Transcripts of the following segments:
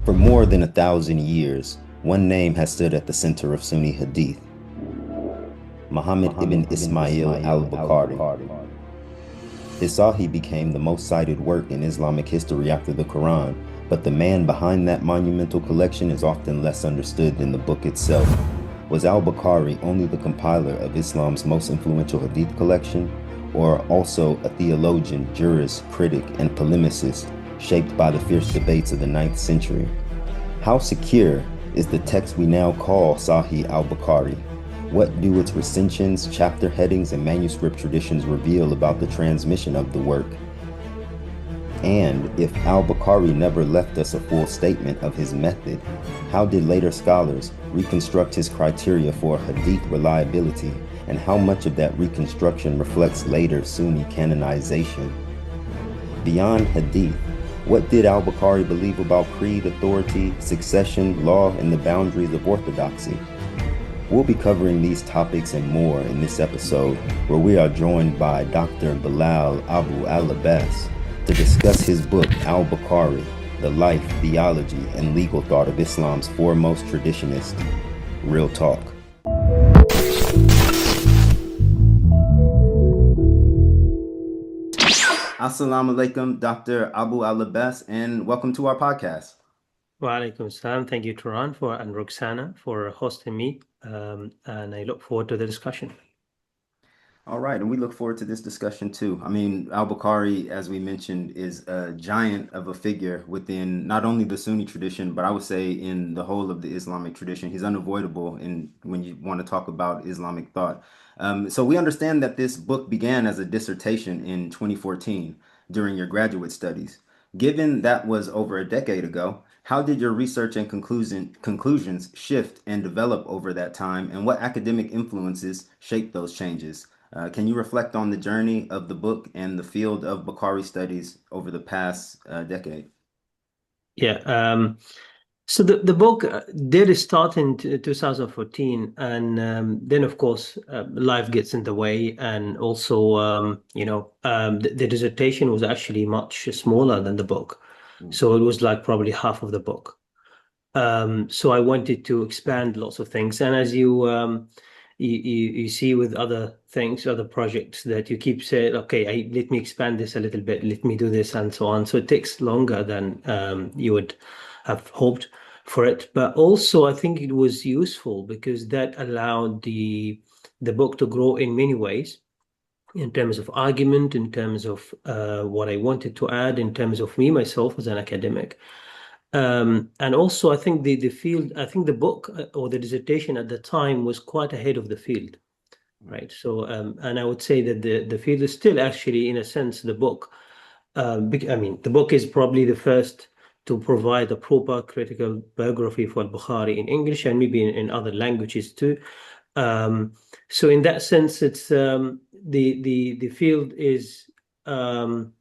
For more than 1,000 years, one name has stood at the center of Sunni hadith: Muhammad ibn Ismail al-Bukhari. His Sahih became the most cited work in Islamic history after the Quran, but the man behind that monumental collection is often less understood than the book itself. Was al-Bukhari only the compiler of Islam's most influential hadith collection, or also a theologian, jurist, critic, and polemicist shaped by the fierce debates of the 9th century? How secure is the text we now call Sahih al-Bukhari? What do its recensions, chapter headings, and manuscript traditions reveal about the transmission of the work? And if al-Bukhari never left us a full statement of his method, how did later scholars reconstruct his criteria for hadith reliability, and how much of that reconstruction reflects later Sunni canonization? Beyond hadith, what did al-Bukhari believe about creed, authority, succession, law, and the boundaries of orthodoxy? We'll be covering these topics and more in this episode, where we are joined by Dr. Belal Abu-Alabbas to discuss his book, Al-Bukhari, The Life, Theology, and Legal Thought of Islam's Foremost Traditionist. Real talk. Assalamu alaikum, Dr. Abu-Alabbas, and welcome to our podcast. Wa alaikum salam. Thank you, Terron, and Roxanna for hosting me, and I look forward to the discussion. All right, and we look forward to this discussion too. I mean, al-Bukhari, as we mentioned, is a giant of a figure within not only the Sunni tradition, but I would say in the whole of the Islamic tradition. He's unavoidable when you want to talk about Islamic thought. So we understand that this book began as a dissertation in 2014 during your graduate studies. Given that was over a decade ago, how did your research and conclusions shift and develop over that time, and what academic influences shaped those changes? Can you reflect on the journey of the book and the field of Bukhari studies over the past decade? Yeah. So the book did start in 2014, and then of course life gets in the way, and also the dissertation was actually much smaller than the book, so it was like probably half of the book. So I wanted to expand lots of things, and as you see with other things, other projects, that you keep saying, okay, let me expand this a little bit, let me do this, and so on. So it takes longer than you would have hoped for it. But also, I think it was useful because that allowed the book to grow in many ways, in terms of argument, in terms of what I wanted to add, in terms of me, myself as an academic. And also, I think the field, I think the book or the dissertation at the time was quite ahead of the field, right? So, and I would say that the field is still actually, in a sense, the book. I mean, the book is probably the first to provide a proper critical biography for Al-Bukhari in English and maybe in other languages too. So in that sense, it's the field is kind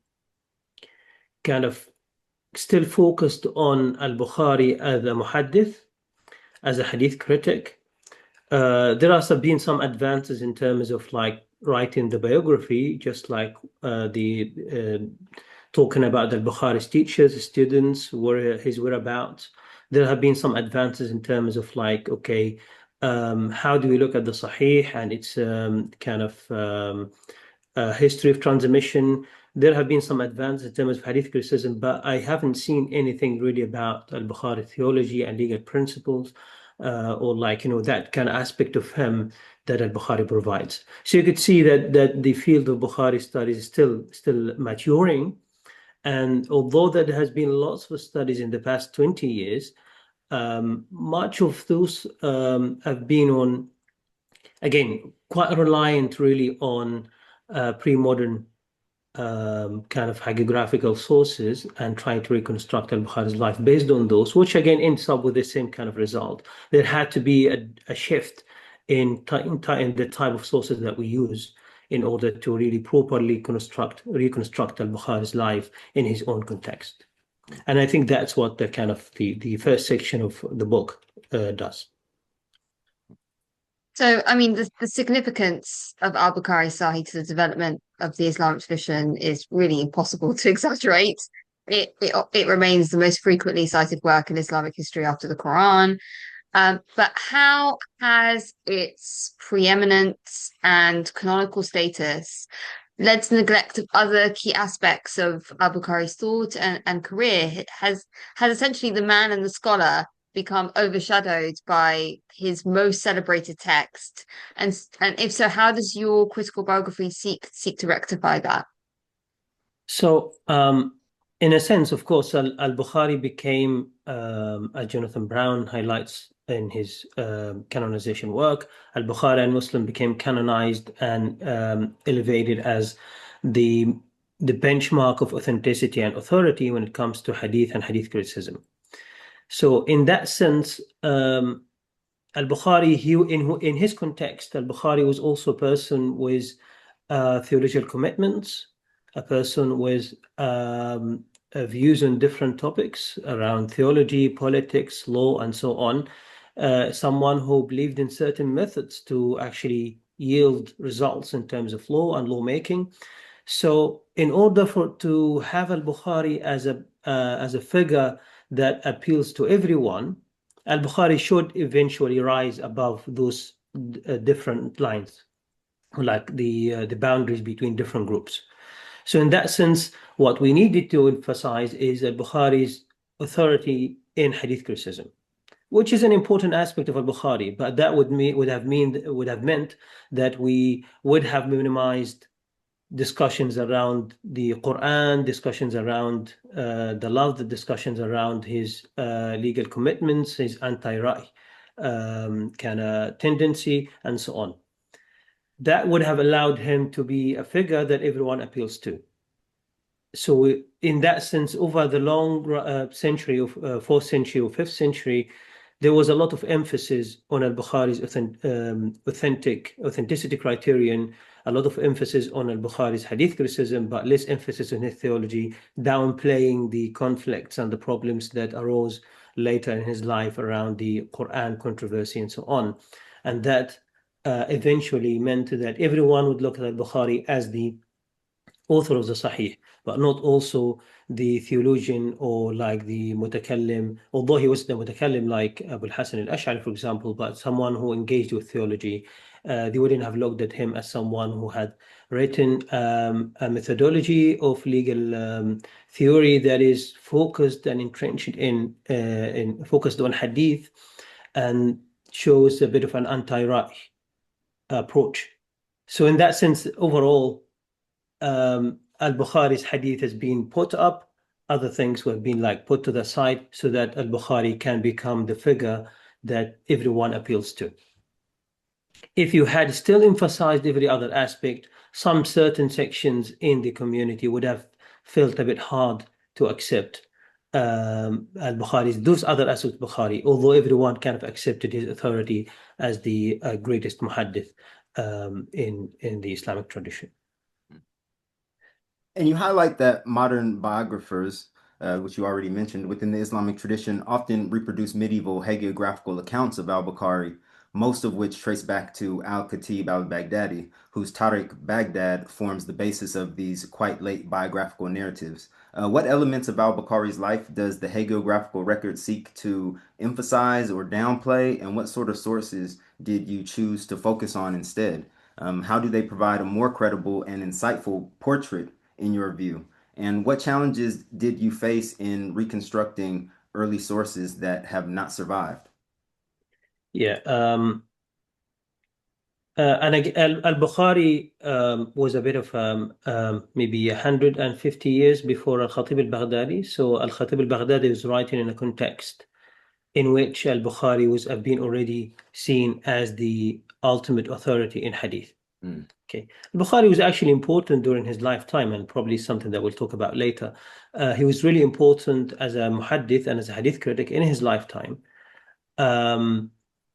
of still focused on Al-Bukhari as a muhaddith, as a hadith critic. There have been some advances in terms of like writing the biography, just like talking about Al-Bukhari's teachers, students, his whereabouts. There have been some advances in terms of like, okay, how do we look at the Sahih and its kind of history of transmission. There have been some advances in terms of hadith criticism, but I haven't seen anything really about Al-Bukhari theology and legal principles, or like, that kind of aspect of him that Al-Bukhari provides. So you could see that the field of Bukhari studies is still maturing. And although there has been lots of studies in the past 20 years, much of those have been on, again, quite reliant really on pre-modern kind of hagiographical sources and trying to reconstruct Al-Bukhari's life based on those, which again ends up with the same kind of result. There had to be a shift in the type of sources that we use in order to really properly reconstruct Al-Bukhari's life in his own context. And I think that's what the kind of the first section of the book does. So, I mean, the significance of al-Bukhari Sahih to the development of the Islamic tradition is really impossible to exaggerate. it remains the most frequently cited work in Islamic history after the Quran. But how has its preeminence and canonical status led to neglect of other key aspects of Al-Bukhari's thought and career? Has essentially the man and the scholar become overshadowed by his most celebrated text? And if so, how does your critical biography seek to rectify that? So, in a sense, of course, Al-Bukhari became, as Jonathan Brown highlights in his canonization work, Al-Bukhari and Muslim became canonized and elevated as the benchmark of authenticity and authority when it comes to hadith and hadith criticism. So, in that sense, Al-Bukhari, in his context, Al-Bukhari was also a person with theological commitments, a person with views on different topics around theology, politics, law, and so on. Someone who believed in certain methods to actually yield results in terms of law and lawmaking. So, in order to have Al-Bukhari as a figure that appeals to everyone, Al-Bukhari should eventually rise above those different lines, like the boundaries between different groups. So in that sense, what we needed to emphasize is Al-Bukhari's authority in hadith criticism, which is an important aspect of Al-Bukhari, but that would have meant that we would have minimized discussions around the Quran, discussions around the love, the discussions around his legal commitments, his anti-Ra'i kind of tendency, and so on. That would have allowed him to be a figure that everyone appeals to. So in that sense, over the long century of 4th century or 5th century, there was a lot of emphasis on Al-Bukhari's authenticity criterion, a lot of emphasis on Al-Bukhari's hadith criticism, but less emphasis on his theology, downplaying the conflicts and the problems that arose later in his life around the Quran controversy and so on. And that eventually meant that everyone would look at Al-Bukhari as the author of the Sahih, but not also the theologian or like the mutakallim, although he was the mutakallim like Abu al-Hasan al-Ash'ari, for example, but someone who engaged with theology. They wouldn't have looked at him as someone who had written a methodology of legal theory that is focused and entrenched in focused on hadith and shows a bit of an anti-Ra'i approach. So in that sense, overall, Al-Bukhari's hadith has been put up, other things have been like put to the side so that Al-Bukhari can become the figure that everyone appeals to. If you had still emphasized every other aspect, some certain sections in the community would have felt a bit hard to accept Al-Bukhari's, those other aspects of Bukhari, although everyone kind of accepted his authority as the greatest muhaddith in the Islamic tradition. And you highlight that modern biographers, which you already mentioned, within the Islamic tradition often reproduce medieval hagiographical accounts of al-Bukhari, most of which trace back to al-Khatib al-Baghdadi, whose Tariq Baghdad forms the basis of these quite late biographical narratives. What elements of al-Bukhari's life does the hagiographical record seek to emphasize or downplay, and what sort of sources did you choose to focus on instead? How do they provide a more credible and insightful portrait in your view? And what challenges did you face in reconstructing early sources that have not survived? Yeah, and Al-Bukhari was a bit of maybe 150 years before Al-Khatib al-Baghdadi. So Al-Khatib al-Baghdadi was writing in a context in which Al-Bukhari was been already seen as the ultimate authority in hadith. Okay, Bukhari was actually important during his lifetime, and probably something that we'll talk about later. He was really important as a muhaddith and as a hadith critic in his lifetime.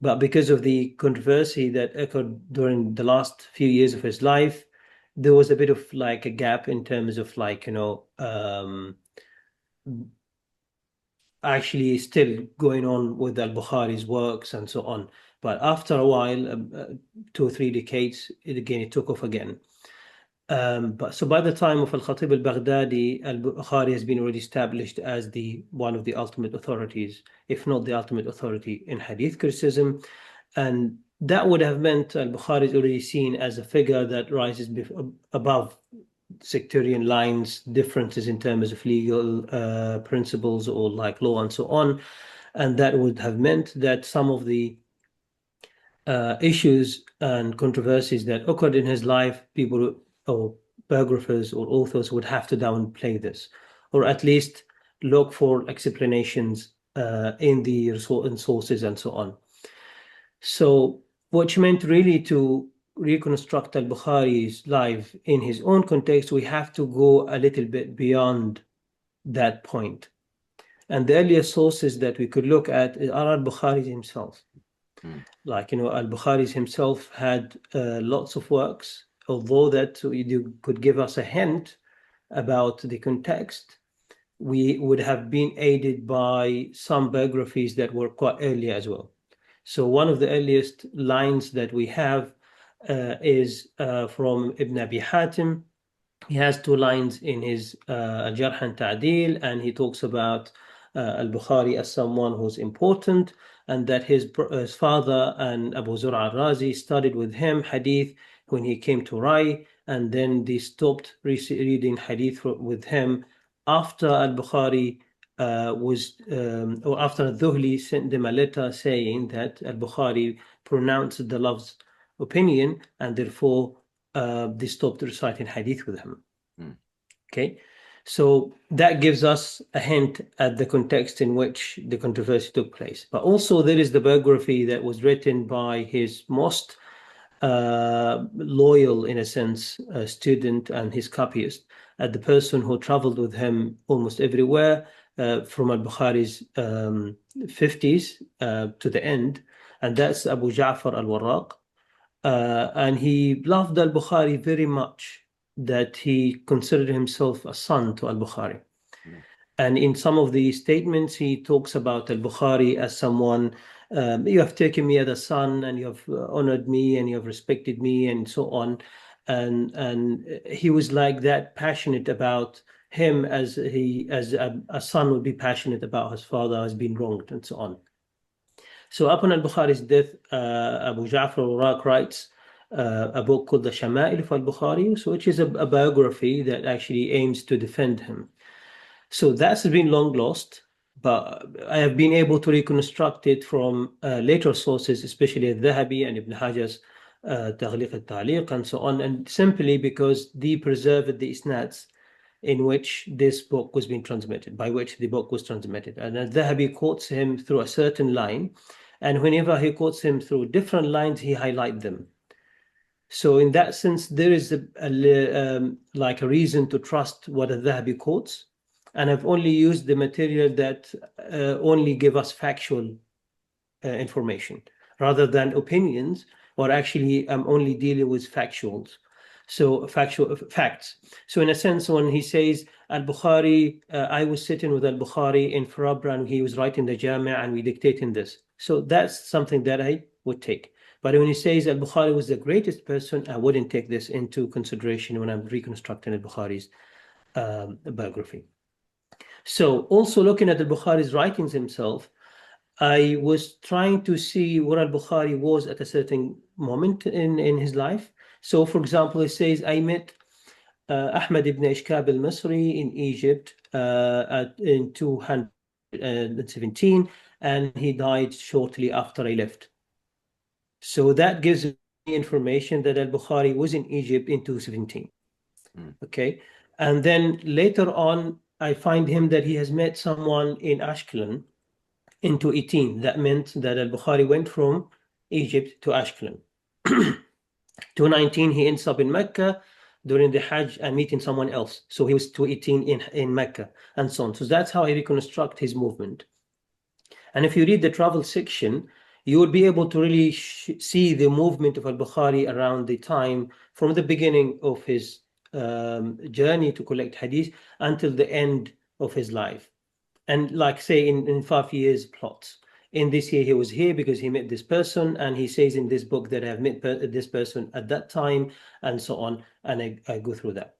But because of the controversy that occurred during the last few years of his life, there was a bit of like a gap in terms of like, actually still going on with Al-Bukhari's works and so on. But after a while, 2 or 3 decades, it took off again. But so by the time of Al-Khatib al-Baghdadi, Al-Bukhari has been already established as one of the ultimate authorities, if not the ultimate authority in hadith criticism. And that would have meant Al-Bukhari is already seen as a figure that rises above sectarian lines, differences in terms of legal principles or like law and so on. And that would have meant that some of the issues and controversies that occurred in his life, people or biographers or authors would have to downplay this, or at least look for explanations in the sources and so on. So which meant really to reconstruct Al-Bukhari's life in his own context, we have to go a little bit beyond that point. And the earliest sources that we could look at are Al-Bukhari himself. Like, Al-Bukhari himself had lots of works, although that you could give us a hint about the context. We would have been aided by some biographies that were quite early as well. So one of the earliest lines that we have is from Ibn Abi Hatim. He has 2 lines in his Jarh and Ta'dil, and he talks about Al-Bukhari as someone who's important, and that his father and Abu Zur'a al-Razi studied with him hadith when he came to Rai, and then they stopped reading hadith with him after Al-Bukhari or after Dhuhli sent them a letter saying that Al-Bukhari pronounced the love's opinion, and therefore they stopped reciting hadith with him. Okay, so that gives us a hint at the context in which the controversy took place. But also there is the biography that was written by his most loyal, in a sense, student and his copyist, the person who traveled with him almost everywhere from Al-Bukhari's 50s to the end, and that's Abu Ja'far al-Warraq. And he loved Al-Bukhari very much, that he considered himself a son to Al-Bukhari. And in some of the statements, he talks about Al-Bukhari as someone, you have taken me as a son, and you have honored me, and you have respected me, and so on. And he was like that, passionate about him as a son would be passionate about his father who has been wronged, and so on. So upon Al-Bukhari's death, Abu Ja'far al-Warraq writes a book called the Shama'il of Al-Bukhari, so which is a biography that actually aims to defend him. So that's been long lost, but I have been able to reconstruct it from later sources, especially Al-Dhahabi and Ibn Hajar's Taghliq al-Ta'liq and so on, and simply because they preserved the isnads in which this book was being transmitted, by which the book was transmitted. And Al-Dhahabi quotes him through a certain line, and whenever he quotes him through different lines, he highlights them. So in that sense, there is like a reason to trust what Al-Dhahabi quotes, and I've only used the material that only give us factual information, rather than opinions, or actually I'm only dealing with factuals. So facts. So in a sense, when he says Al-Bukhari, I was sitting with Al-Bukhari in Farabra and he was writing the Jami' and we dictating this. So that's something that I would take. But when he says Al-Bukhari was the greatest person, I wouldn't take this into consideration when I'm reconstructing Al-Bukhari's biography. So also looking at Al-Bukhari's writings himself, I was trying to see where Al-Bukhari was at a certain moment in his life. So, for example, it says, I met Ahmad ibn Ishkab al-Misri in Egypt in 217, and he died shortly after I left. So that gives me information that Al-Bukhari was in Egypt in 217. Okay, and then later on, I find him that he has met someone in Ashkelon in 218. That meant that Al-Bukhari went from Egypt to Ashkelon. 219, he ends up in Mecca during the Hajj and meeting someone else. So he was 218 in Mecca and so on. So that's how I reconstruct his movement. And if you read the travel section, you will be able to really see the movement of Al-Bukhari around the time from the beginning of his journey to collect hadith until the end of his life. And like say in 5 years plots. in this year he was here because he met this person, and he says in this book that I have met this person at that time, and so on, and I go through that.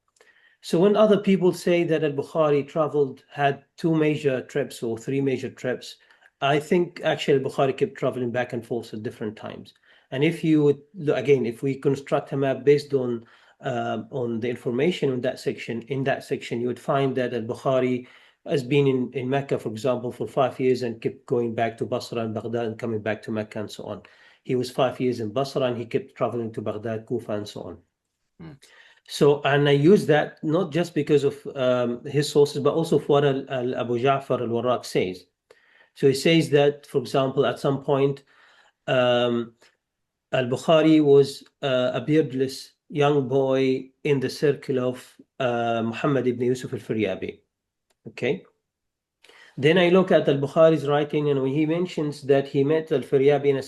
So when other people say that Al-Bukhari had 2 major trips or 3 major trips, I think actually Al-Bukhari kept traveling back and forth at different times. And if you would, again, if we construct a map based on the information in that section, you would find that Al-Bukhari has been in Mecca, for example, for 5 years and kept going back to Basra and Baghdad and coming back to Mecca and so on. He was 5 years in Basra and he kept traveling to Baghdad, Kufa, and so on. So, and I use that not just because of his sources, but also for what Abu Ja'far al-Warraq says. So he says that, for example, at some point, Al-Bukhari was a beardless young boy in the circle of Muhammad ibn Yusuf al-Firyabi. Okay. Then I look at Al-Bukhari's writing, and when he mentions that he met al-Firyabi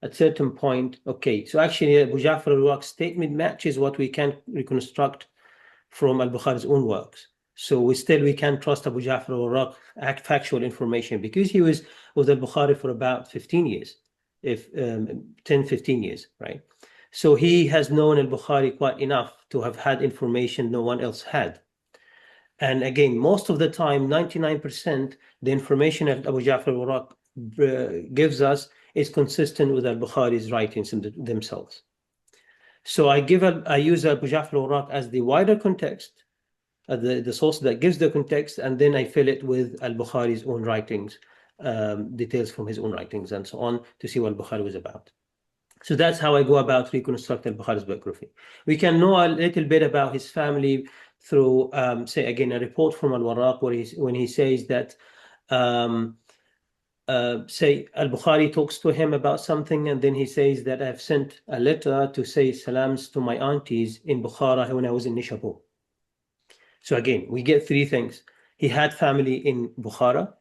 at certain point, okay, so actually Abu Ja'far al-Warraq's statement matches what we can reconstruct from Al-Bukhari's own works. So we can trust Abu Ja'far al-Warraq factual information, because he was with Al-Bukhari for about 15 years, 10-15 years, right? So he has known Al-Bukhari quite enough to have had information no one else had. And again, most of the time, 99%, the information that Abu Ja'far al-Warraq gives us is consistent with Al-Bukhari's writings themselves. So I use Abu Ja'far al-Warraq as the wider context, the source that gives the context, and then I fill it with Al-Bukhari's own writings, details from his own writings and so on, to see what Al-Bukhari was about. So that's how I go about reconstructing Al-Bukhari's biography. We can know a little bit about his family through, say again, a report from Al-Warraq when he says that, say Al-Bukhari talks to him about something, and then he says that I've sent a letter to say salams to my aunties in Bukhara when I was in Nishabur. So again, we get 3 things. He had family in Bukhara,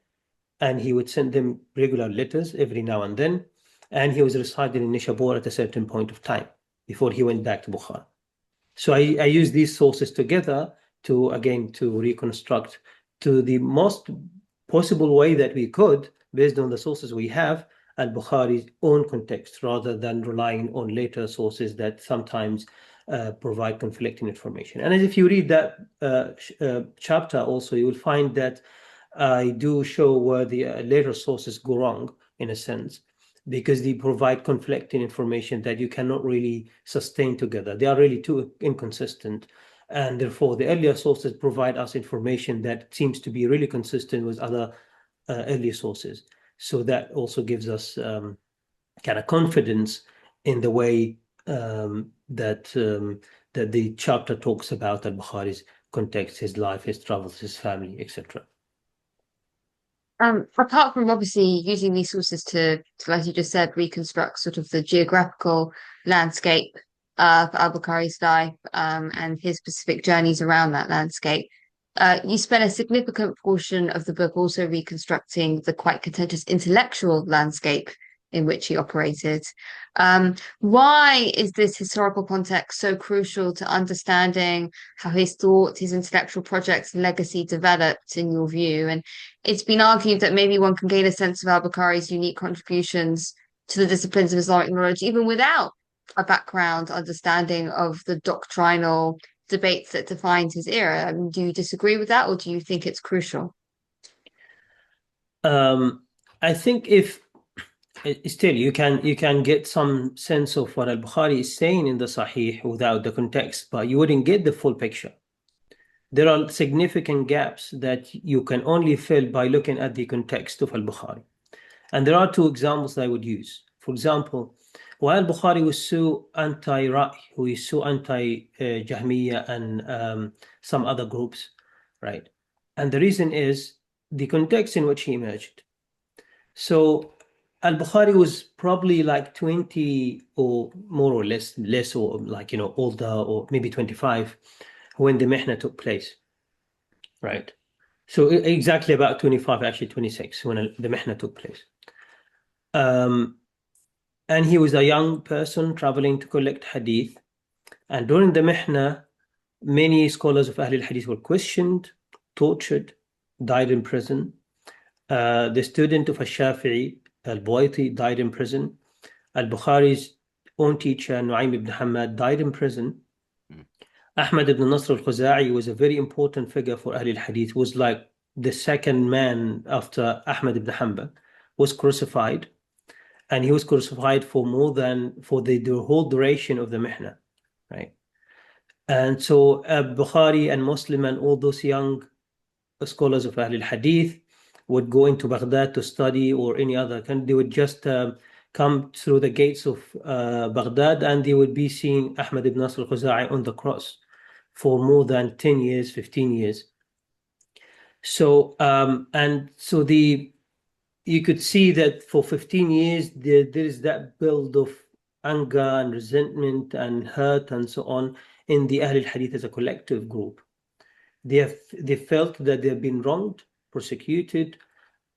and he would send them regular letters every now and then, and he was residing in Nishabur at a certain point of time before he went back to Bukhara. So I use these sources together to reconstruct to the most possible way that we could, based on the sources we have, Al-Bukhari's own context, rather than relying on later sources that sometimes provide conflicting information. And if you read that chapter also, you will find that I do show where the later sources go wrong, in a sense, because they provide conflicting information that you cannot really sustain together. They are really too inconsistent. And therefore, the earlier sources provide us information that seems to be really consistent with other earlier sources. So that also gives us kind of confidence in the way that the chapter talks about Al-Bukhari's context, his life, his travels, his family, etc. Apart from obviously using these sources to, like you just said, reconstruct sort of the geographical landscape of Al-Bukhari's life and his specific journeys around that landscape, you spent a significant portion of the book also reconstructing the quite contentious intellectual landscape in which he operated. Why is this historical context so crucial to understanding how his thought, his intellectual projects, legacy developed, in your view? And it's been argued that maybe one can gain a sense of Al-Bukhari's unique contributions to the disciplines of Islamic knowledge, even without a background understanding of the doctrinal debates that defined his era. I mean, do you disagree with that, or do you think it's crucial? I think still you can get some sense of what Al-Bukhari is saying in the Sahih without the context, but you wouldn't get the full picture. There are significant gaps that you can only fill by looking at the context of Al-Bukhari. And there are 2 examples I would use. For example, while Al-Bukhari was so anti-Ra'i, who is so anti-Jahmiyyah and some other groups, right? And the reason is the context in which he emerged. So Al-Bukhari was probably like 20 or more or less or like, older, or maybe 25 when the Mihna took place, right? So exactly about 25, actually 26 when the Mihna took place. And he was a young person traveling to collect hadith. And during the Mihna, many scholars of Ahlul Hadith were questioned, tortured, died in prison. The student of Al-Shafi'i, al-Buwaiti died in prison. Al-Bukhari's own teacher, Nu'aym ibn Hamad, died in prison. Ahmad ibn Nasr al-Khuza'i was a very important figure for Ahl al-Hadith, was like the second man after Ahmad ibn Hanbal, was crucified. And he was crucified for the whole duration of the Mihna, right? And so Bukhari and Muslim and all those young scholars of Ahl al-Hadith would go into Baghdad to study, or any other country. They would just come through the gates of Baghdad, and they would be seeing Ahmad ibn Nasr al-Khuza'i on the cross for more than 10 years, 15 years. So, you could see that for 15 years, there is that build of anger and resentment and hurt and so on in the Ahl al-Hadith as a collective group. They felt that they've been wronged, persecuted,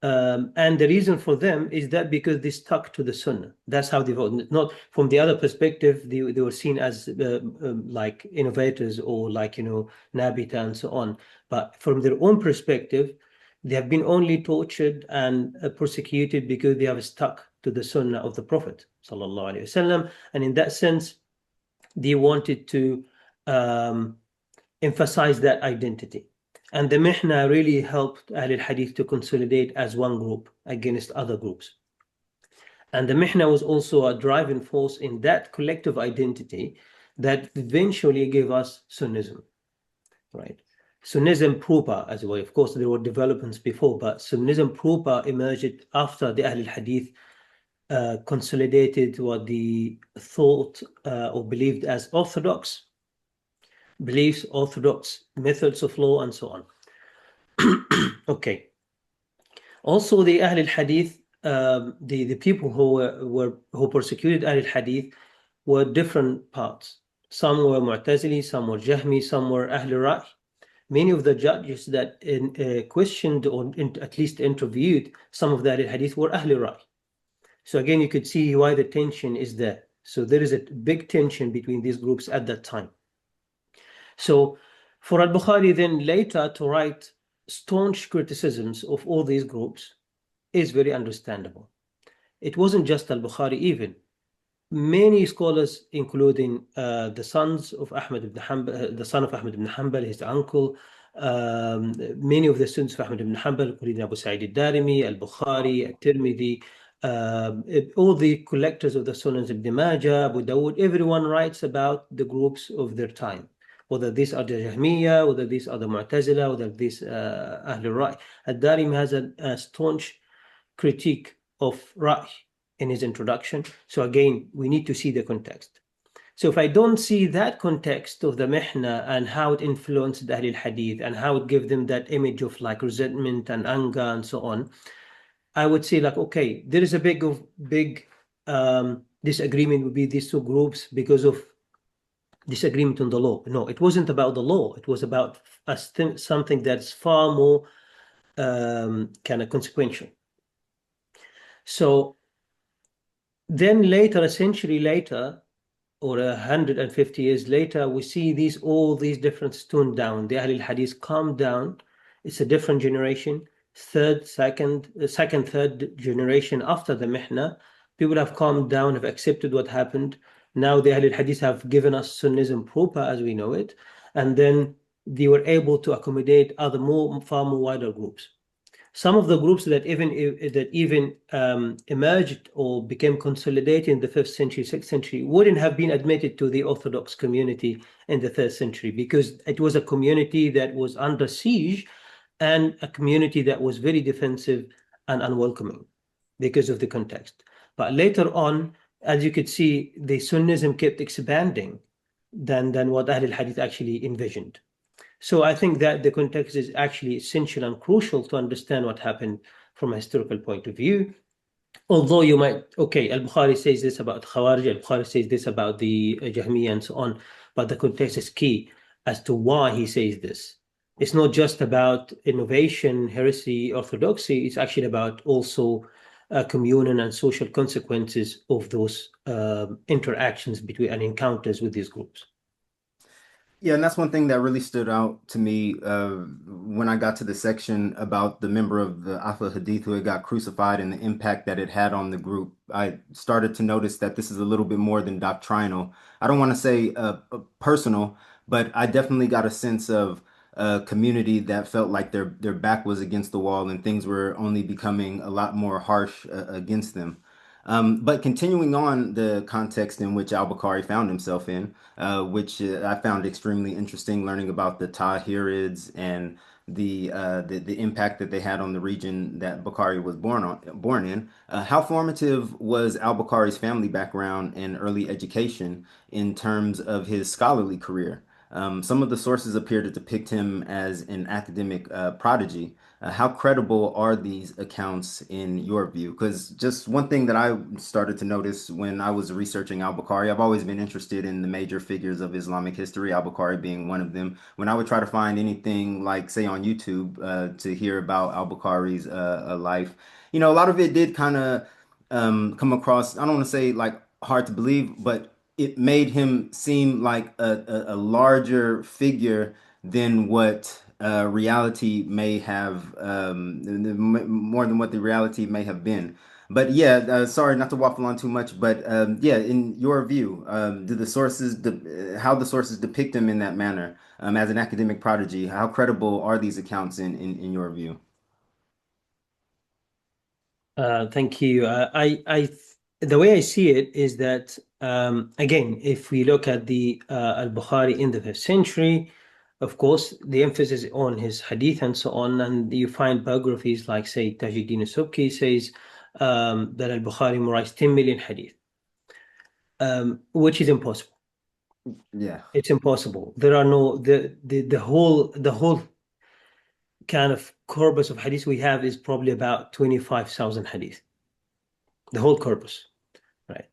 and the reason for them is that because they stuck to the Sunnah. That's how they voted. Not from the other perspective, they were seen as like innovators, or like, Nabita and so on. But from their own perspective, they have been only tortured and persecuted because they have stuck to the Sunnah of the Prophet sallallahu alaihi wasallam. And in that sense, they wanted to emphasize that identity. And the Mihna really helped Ahl al-Hadith to consolidate as one group against other groups. And the Mihna was also a driving force in that collective identity that eventually gave us Sunnism, right? Sunnism proper, as well. Of course, there were developments before, but Sunnism proper emerged after the Ahl al-Hadith consolidated what they thought or believed as orthodox beliefs, orthodox methods of law, and so on. Okay. Also, the Ahl al-Hadith, the people who persecuted Ahl al-Hadith were different parts. Some were Mu'tazili, some were Jahmi, some were Ahl al-Ra'y. Many of the judges that questioned or at least interviewed some of the Ahl al-Hadith were Ahl al-Ra'y. So again, you could see why the tension is there. So there is a big tension between these groups at that time. So for Al-Bukhari then later to write staunch criticisms of all these groups is very understandable. It wasn't just Al-Bukhari even. Many scholars, including the sons of Ahmad ibn Hanbal, the son of Ahmad ibn Hanbal, his uncle, many of the students of Ahmad ibn Hanbal, including Abu Sa'id al-Darimi, Al-Bukhari, Al-Tirmidhi, all the collectors of the Sunans, Ibn Majah, Abu Dawud, everyone writes about the groups of their time. Whether these are the Jahmiyyah, whether these are the Mu'tazila, whether these Ahl al-Ra'y. Al-Darimi has a staunch critique of Ra'y in his introduction. So again, we need to see the context. So if I don't see that context of the Mihna and how it influenced the Ahl al-Hadith and how it gave them that image of like resentment and anger and so on, I would say like, okay, there is a big disagreement with these two groups because of disagreement on the law. No, it wasn't about the law. It was about something that's far more kind of consequential. So then later, a century later, or 150 years later, we see all these differences toned down. The Ahl al-Hadith calmed down. It's a different generation, third generation after the Mihna. People have calmed down, have accepted what happened. Now the Ahl al-Hadith have given us Sunnism proper as we know it, and then they were able to accommodate other far more wider groups. Some of the groups that even emerged or became consolidated in the 5th century, 6th century wouldn't have been admitted to the Orthodox community in the 3rd century because it was a community that was under siege and a community that was very defensive and unwelcoming because of the context. But later on, as you could see, the Sunnism kept expanding than what Ahl al-Hadith actually envisioned. So I think that the context is actually essential and crucial to understand what happened from a historical point of view. Although you might, okay, Al-Bukhari says this about Khawarij, Al-Bukhari says this about the Jahmiyyah and so on, but the context is key as to why he says this. It's not just about innovation, heresy, orthodoxy, it's actually about also communion and social consequences of those interactions between and encounters with these groups. Yeah, and that's one thing that really stood out to me when I got to the section about the member of the Ahl Hadith who had got crucified and the impact that it had on the group. I started to notice that this is a little bit more than doctrinal. I don't want to say personal, but I definitely got a sense of a community that felt like their back was against the wall and things were only becoming a lot more harsh against them. But continuing on the context in which al-Bukhari found himself in, which I found extremely interesting, learning about the Tahirids and the impact that they had on the region that Bukhari was born in. How formative was al-Bukhari's family background and early education in terms of his scholarly career? Some of the sources appear to depict him as an academic prodigy. How credible are these accounts in your view? Because just one thing that I started to notice when I was researching al-Bukhari, I've always been interested in the major figures of Islamic history, al-Bukhari being one of them. When I would try to find anything like, say, on YouTube to hear about al-Bukhari's life, a lot of it did kind of come across, I don't want to say like hard to believe, but it made him seem like a larger figure than what reality may have, more than what the reality may have been. But yeah, sorry not to waffle on too much, but yeah, in your view, do the sources, how the sources depict him in that manner as an academic prodigy? How credible are these accounts in your view? Thank you. The way I see it is that again, if we look at the Al-Bukhari in the 5th century, of course, the emphasis on his hadith and so on, and you find biographies like, say, Tajuddin al-Subki says that Al-Bukhari memorized 10 million hadith, which is impossible. Yeah. It's impossible. There are no the whole kind of corpus of hadith we have is probably about 25,000 hadith. The whole corpus, right?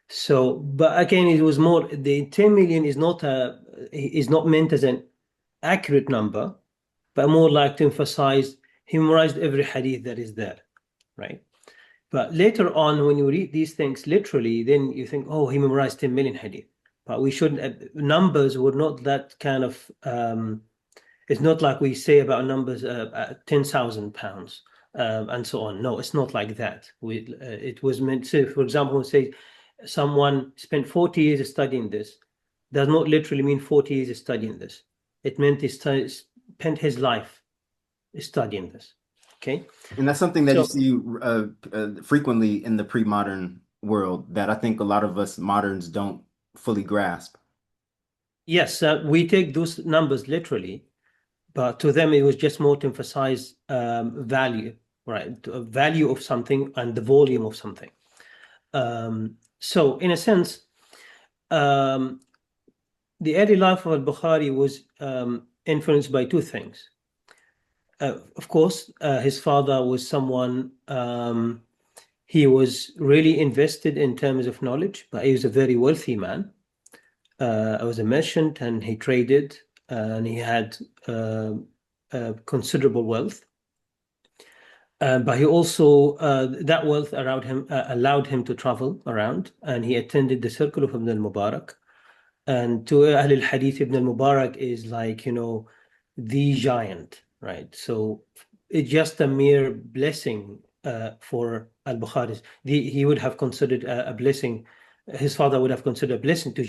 So, but again, it was more, the 10 million is not meant as an accurate number, but more like to emphasize he memorized every hadith that is there, right? But later on, when you read these things literally, then you think, oh, he memorized 10 million hadith. But we shouldn't, numbers were not that kind of, it's not like we say about numbers, 10,000 pounds and so on. No, it's not like that. It was meant to, for example, say someone spent 40 years studying this, does not literally mean 40 years studying this. It meant he spent his life studying this. Okay. And that's something that you So see frequently in the pre-modern world that I think a lot of us moderns don't fully grasp. yes, we take those numbers literally, but to them it was just more to emphasize value, right? Value of something and the volume of something. So in a sense, the early life of al-Bukhari was influenced by two things. Of course, his father was someone, he was really invested in terms of knowledge, but he was a very wealthy man. I was a merchant and he traded and he had considerable wealth. But he also, that wealth allowed him to travel around, and he attended the circle of Ibn al-Mubarak. And to Ahl al-Hadith, Ibn al-Mubarak is like, the giant, right? So it's just a mere blessing for al-Bukhari. He would have considered a blessing, his father would have considered a blessing to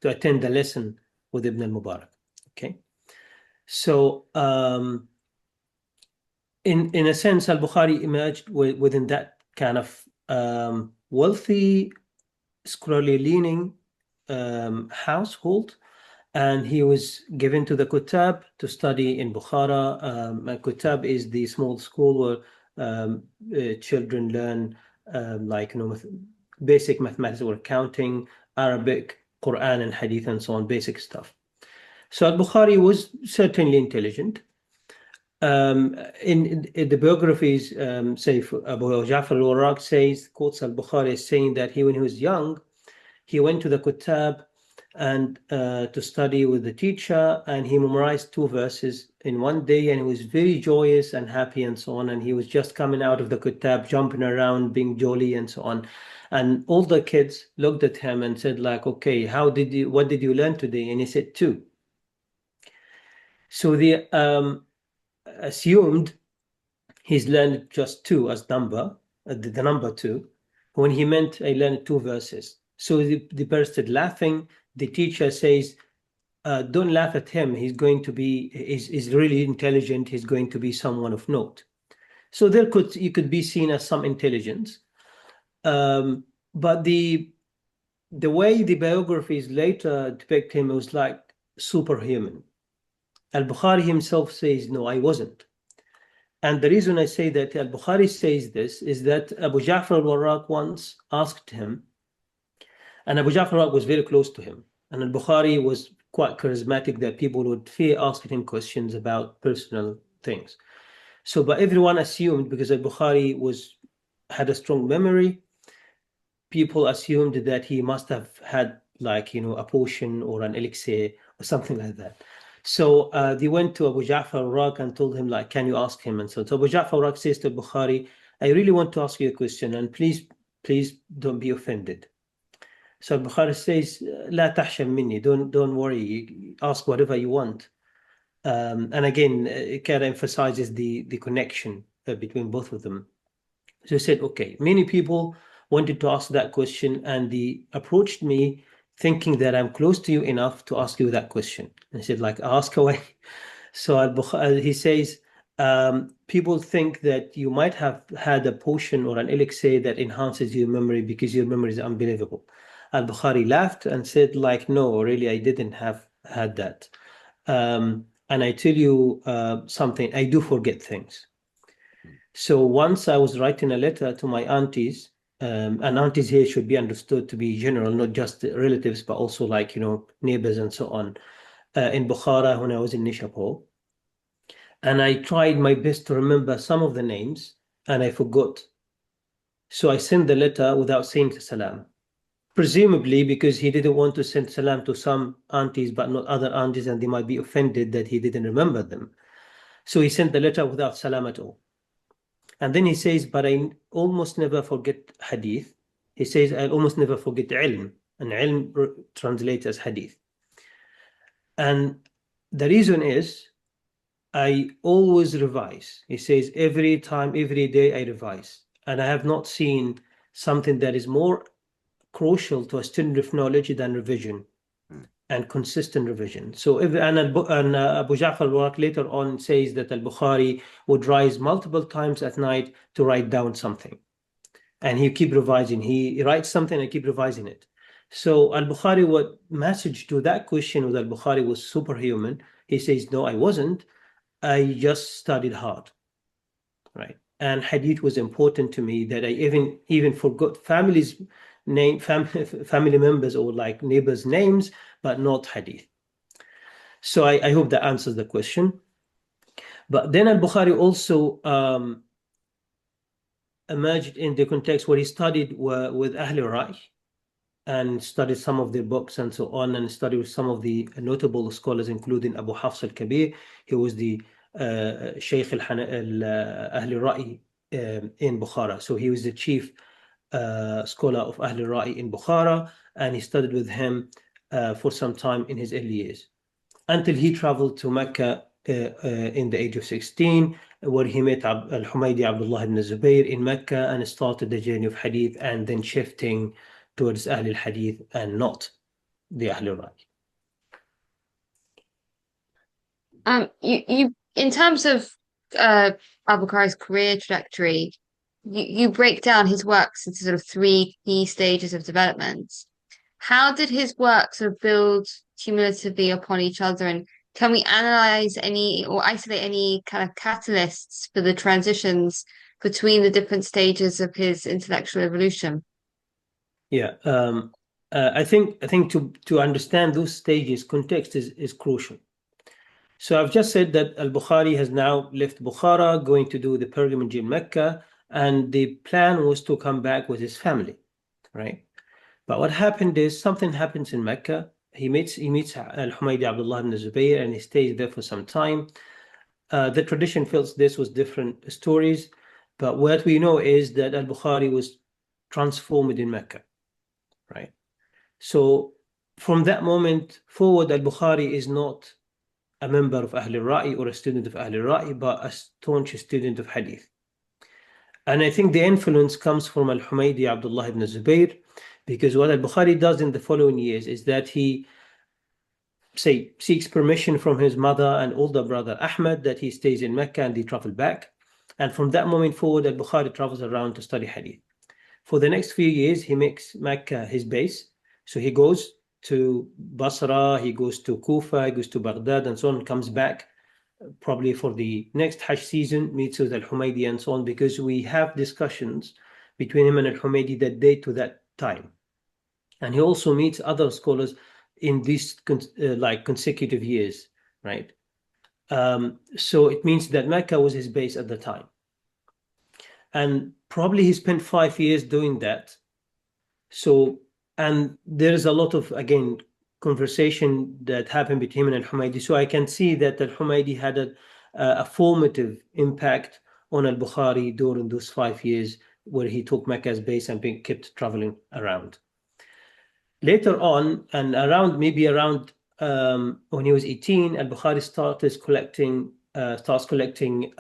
attend the lesson with Ibn al-Mubarak, okay? So, in a sense, al-Bukhari emerged within that kind of wealthy, scholarly leaning household, and he was given to the Kutab to study in Bukhara. Kutab is the small school where children learn basic mathematics or accounting, Arabic, Quran and Hadith and so on, basic stuff. So al-Bukhari was certainly intelligent. In the biographies, say Abu Ja'far al-Warraq quotes al-Bukhari as saying that when he was young, he went to the Kutab and to study with the teacher, and he memorized 2 verses in one day, and he was very joyous and happy and so on, and he was just coming out of the Kutab, jumping around, being jolly and so on. And all the kids looked at him and said like, okay, what did you learn today? And he said 2. So they assumed he's learned just 2 as number, the number 2, when he meant I learned 2 verses. So the person started laughing. The teacher says, don't laugh at him. He's going to be, is really intelligent. He's going to be someone of note. So you could be seen as some intelligence. But the way the biographies later depict him was like superhuman. Al-Bukhari himself says, no, I wasn't. And the reason I say that Al-Bukhari says this is that Abu Ja'far al-Warraq once asked him, and Abu Ja'far al-Warraq was very close to him, and Al-Bukhari was quite charismatic that people would fear asking him questions about personal things. So, but everyone assumed, because Al-Bukhari had a strong memory, people assumed that he must have had like, a potion or an elixir or something like that. So they went to Abu Ja'far al-Warraq and told him, like, can you ask him? And so Abu Ja'far al-Warraq says to Bukhari, I really want to ask you a question, and please don't be offended. So Bukhari says, La tahsham minni, don't worry, ask whatever you want. And again, it kind of emphasizes the connection between both of them. So he said, okay, many people wanted to ask that question, and they approached me thinking that I'm close to you enough to ask you that question. And he said, like, ask away. So he says, people think that you might have had a potion or an elixir that enhances your memory because your memory is unbelievable. Al-Bukhari laughed and said, like, no, really, I didn't have had that. And I tell you something, I do forget things. So once I was writing a letter to my aunties, and aunties here should be understood to be general, not just relatives, but also like, neighbors and so on, in Bukhara when I was in Nishapur. And I tried my best to remember some of the names, and I forgot. So I sent the letter without saying salam, presumably because he didn't want to send salam to some aunties, but not other aunties, and they might be offended that he didn't remember them. So he sent the letter without salam at all. And then he says, but I almost never forget hadith. He says, I almost never forget ilm. And ilm translates as hadith. And the reason is, I always revise. He says, every day I revise. And I have not seen something that is more crucial to a student of knowledge than revision and consistent revision. So Abu Ja'far al-Warraq later on says that Al-Bukhari would rise multiple times at night to write down something. And he keep revising. He writes something and keep revising it. So Al-Bukhari, what message to that question was Al-Bukhari was superhuman. He says, no, I wasn't. I just studied hard, right? And hadith was important to me that I even forgot family members or like neighbors' names, but not hadith. So I hope that answers the question. But then Al-Bukhari also emerged in the context where he studied with Ahl al-Ra'y and studied some of their books and so on, and studied with some of the notable scholars, including Abu Hafs al-Kabir. He was the Shaykh Ahl al-Ra'y in Bukhara. So he was the chief scholar of Ahl al-Ra'y in Bukhara, and he studied with him for some time in his early years, until he traveled to Mecca in the age of 16, where he met Al-Humaydi Abdullah ibn Zubayr in Mecca and started the journey of hadith, and then shifting towards Ahl al-Hadith and not the Ahl al-Ra'y. You in terms of Al-Bukhari's career trajectory, you break down his works into sort of 3 key stages of development. How did his work sort of build cumulatively upon each other, and can we analyze any or isolate any kind of catalysts for the transitions between the different stages of his intellectual evolution? Yeah, I think to understand those stages, context is crucial. So I've just said that Al-Bukhari has now left Bukhara, going to do the pilgrimage in Mecca, and the plan was to come back with his family, right? But what happened is something happens in Mecca. He meets Al-Humaydi Abdullah ibn Zubayr, and he stays there for some time. The tradition feels this was different stories, but what we know is that Al-Bukhari was transformed in Mecca, right? So from that moment forward, Al-Bukhari is not a member of Ahl al-Ra'i or a student of Ahl al-Ra'i, but a staunch student of hadith. And I think the influence comes from Al-Humaydi Abdullah ibn Zubayr, because what Al-Bukhari does in the following years is that he seeks permission from his mother and older brother Ahmad that he stays in Mecca, and they travel back. And from that moment forward, Al-Bukhari travels around to study hadith. For the next few years, he makes Mecca his base. So he goes to Basra, he goes to Kufa, he goes to Baghdad, and so on, comes back probably for the next Hajj season, meets with Al-Humaydi and so on, because we have discussions between him and Al-Humaydi that date to that time. And he also meets other scholars in these like consecutive years, right? So it means that Mecca was his base at the time. And probably he spent 5 years doing that. So, and there is a lot of, again, conversation that happened between him and Al-Humaydi. So I can see that Al-Humaydi had a formative impact on Al-Bukhari during those 5 years where he took Mecca as base and kept traveling around. Later on, and maybe around when he was 18, Al-Bukhari starts collecting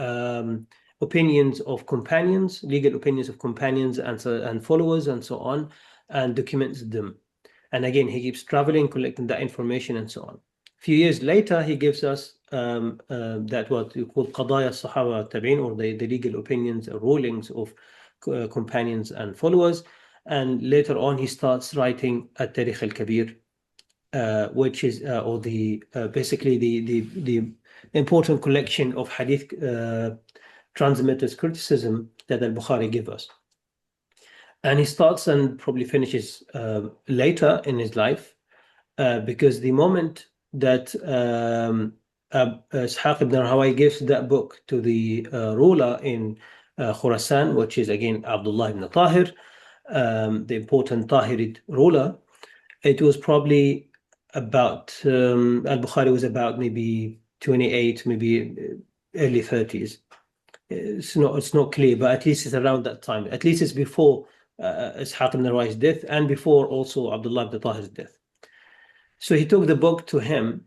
opinions of companions, legal opinions of companions and followers and so on, and documents them. And again, he keeps traveling, collecting that information and so on. A few years later, he gives us that what you call Qadaya Sahaba Tabi'in, or the legal opinions or rulings of companions and followers. And later on, he starts writing At-Tarikh al-Kabir, which is basically the important collection of hadith transmitters criticism that Al-Bukhari gives us. And he starts and probably finishes later in his life, because the moment that Ishaq ibn Rahawayh gives that book to the ruler in Khurasan, which is again Abdullah ibn Tahir, the important Tahirid ruler, it was probably about, Al-Bukhari was about maybe 28, maybe early 30s. It's not clear, but at least it's around that time. At least it's before Ishaq ibn Rahawayh's death, and before also Abdullah ibn Tahir's death. So he took the book to him,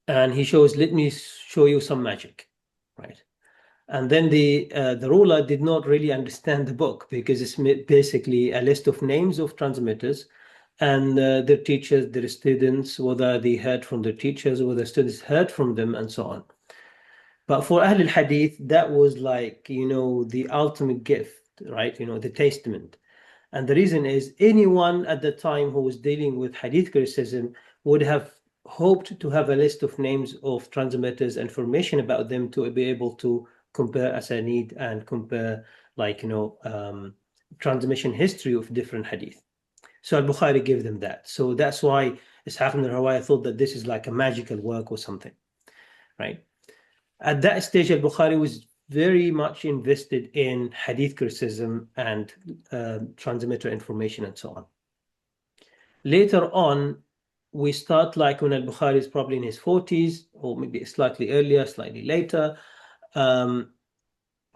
and he shows, let me show you some magic, right? And then the ruler did not really understand the book, because it's basically a list of names of transmitters and their teachers, their students, whether they heard from their teachers, whether students heard from them, and so on. But for Ahl al-Hadith, that was like, the ultimate gift, right? The testament. And the reason is, anyone at the time who was dealing with hadith criticism would have hoped to have a list of names of transmitters, information about them, to be able to compare asanid and compare, transmission history of different hadith. So Al-Bukhari gave them that. So that's why Ishaq ibn Rahawayh thought that this is like a magical work or something, right? At that stage, Al-Bukhari was very much invested in hadith criticism and transmitter information and so on. Later on, we start like when Al-Bukhari is probably in his 40s, or maybe slightly earlier, slightly later,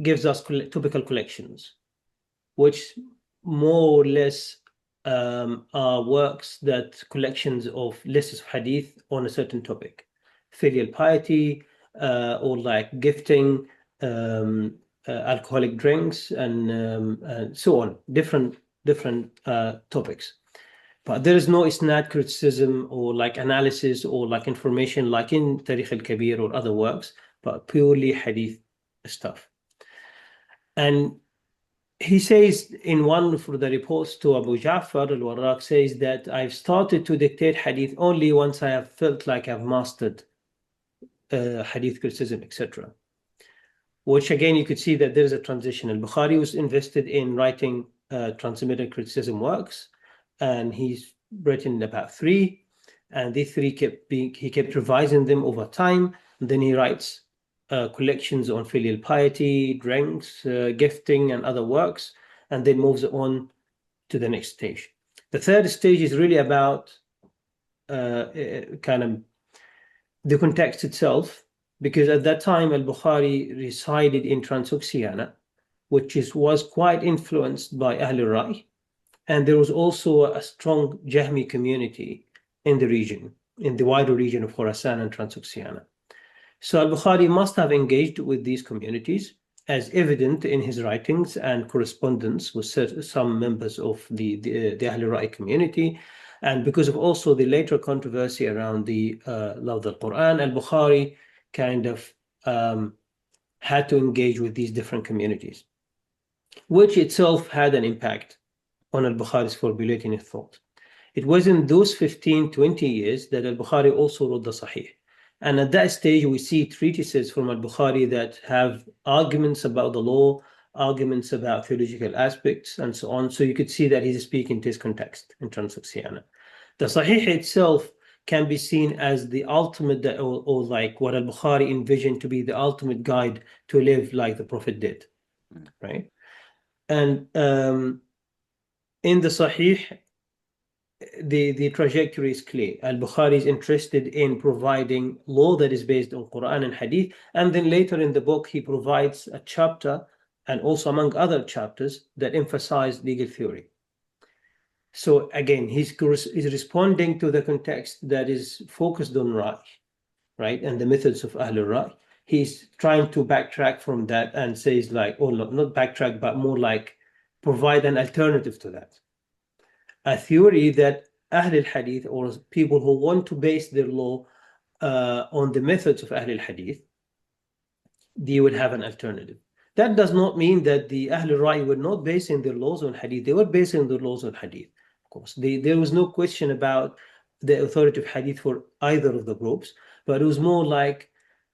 gives us topical collections, which more or less are works collections of lists of hadith on a certain topic, filial piety, or like gifting, alcoholic drinks, and so on, different topics. But there is no isnad criticism or like analysis or like information like in Tarikh al-Kabir or other works, but purely hadith stuff. And he says in one of the reports to Abu Ja'far al-Warraq, says that I've started to dictate hadith only once I have felt like I've mastered hadith criticism, etc. Which again, you could see that there is a transition. Al-Bukhari was invested in writing transmitter criticism works, and he's written about 3, and these 3 he kept revising them over time. And then he writes collections on filial piety, drinks, gifting, and other works, and then moves on to the next stage. The third stage is really about kind of the context itself, because at that time Al-Bukhari resided in Transoxiana, which was quite influenced by Ahl al-Ra'i, and there was also a strong Jahmi community in the region, in the wider region of Khurasan and Transoxiana. So Al-Bukhari must have engaged with these communities, as evident in his writings and correspondence with some members of the Ahlul Ra'i community. And because of also the later controversy around the Lafz al-Quran, Al-Bukhari kind of had to engage with these different communities, which itself had an impact on Al-Bukhari's formulating his thought. It was in those 15, 20 years that Al-Bukhari also wrote the Sahih. And at that stage, we see treatises from Al-Bukhari that have arguments about the law, arguments about theological aspects, and so on. So you could see that he's speaking to his context in terms of Siyana. The Sahih itself can be seen as the ultimate, or like what Al-Bukhari envisioned to be the ultimate guide to live like the Prophet did, right? And in the Sahih, the trajectory is clear. Al-Bukhari is interested in providing law that is based on Quran and Hadith, and then later in the book he provides a chapter, and also among other chapters, that emphasize legal theory. So again, he's responding to the context that is focused on Ra'i, right, and the methods of Ahlul Ra'i. He's trying to backtrack from that and says like, or not backtrack, but more like provide an alternative to that. A theory that Ahl al-Hadith, or people who want to base their law on the methods of Ahl al-Hadith, they would have an alternative. That does not mean that the Ahl al-Ra'i were not basing their laws on Hadith. They were basing their laws on Hadith, of course. There was no question about the authority of Hadith for either of the groups, but it was more like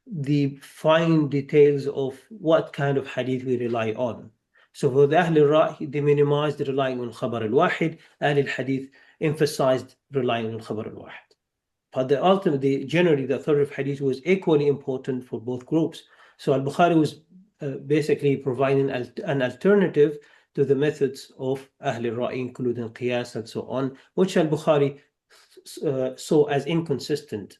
the fine details of what kind of Hadith we rely on. So for the Ahl al-Ra'i, they minimized relying on Khabar al-Wahid. Ahl al-Hadith emphasized relying on Khabar al-Wahid. But generally, the authority of Hadith was equally important for both groups. So Al-Bukhari was basically providing an alternative to the methods of Ahl al-Ra'i, including Qiyas and so on, which Al-Bukhari saw as inconsistent.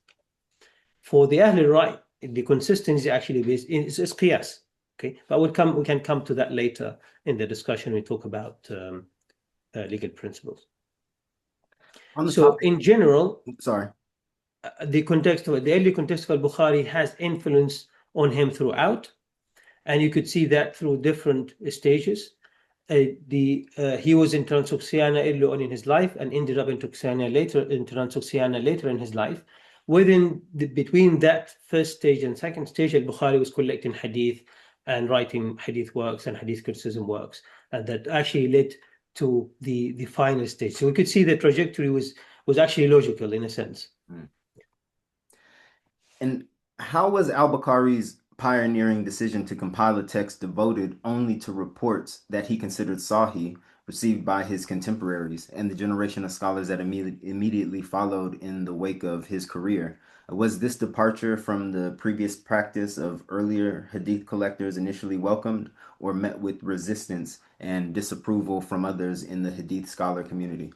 For the Ahl al-Ra'i, the consistency actually is Qiyas. Okay, but we can come to that later in the discussion. We talk about legal principles. So in general, the early context of Al-Bukhari has influence on him throughout, and you could see that through different stages. He was in Transoxiana early on in his life, and ended up in Transoxiana later in his life. Between that first stage and second stage, Al-Bukhari was collecting hadith and writing hadith works and hadith criticism works, and that actually led to the final stage. So we could see the trajectory was actually logical in a sense. And how was al-Bukhari's pioneering decision to compile a text devoted only to reports that he considered Sahih received by his contemporaries and the generation of scholars that immediately followed in the wake of his career? Was this departure from the previous practice of earlier hadith collectors initially welcomed, or met with resistance and disapproval from others in the hadith scholar community?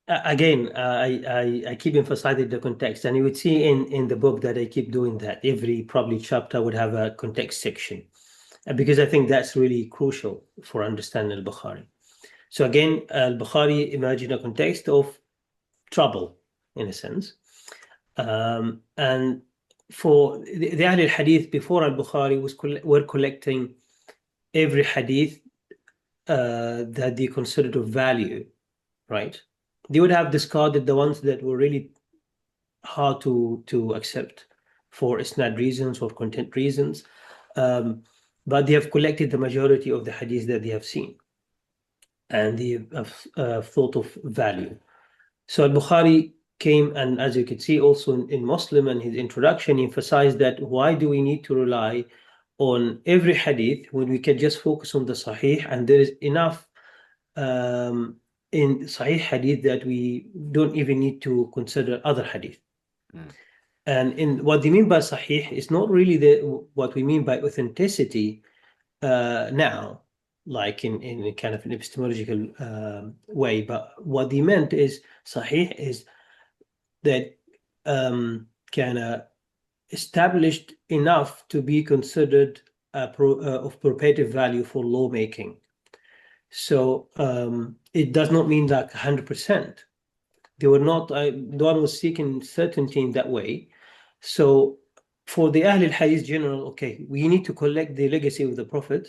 Again, I keep emphasizing the context, and you would see in the book that I keep doing that. Every probably chapter would have a context section, because I think that's really crucial for understanding Al-Bukhari. So again, Al-Bukhari emerged in a context of trouble, in a sense. And for the Ahl al-Hadith before Al-Bukhari were collecting every hadith that they considered of value, right? They would have discarded the ones that were really hard to accept for isnad reasons or content reasons. But they have collected the majority of the hadiths that they have seen, and they have thought of value. So Al-Bukhari came, and as you can see also in Muslim and his introduction, he emphasized that why do we need to rely on every hadith when we can just focus on the Sahih, and there is enough in Sahih hadith that we don't even need to consider other hadith. And in what they mean by Sahih is not really what we mean by authenticity now, like in kind of an epistemological way, but what they meant is Sahih is that kind of established enough to be considered of probative value for lawmaking. So it does not mean like 100%, They were not, no one was seeking certainty in that way. So for the Ahl al-Hadith general, okay, we need to collect the legacy of the Prophet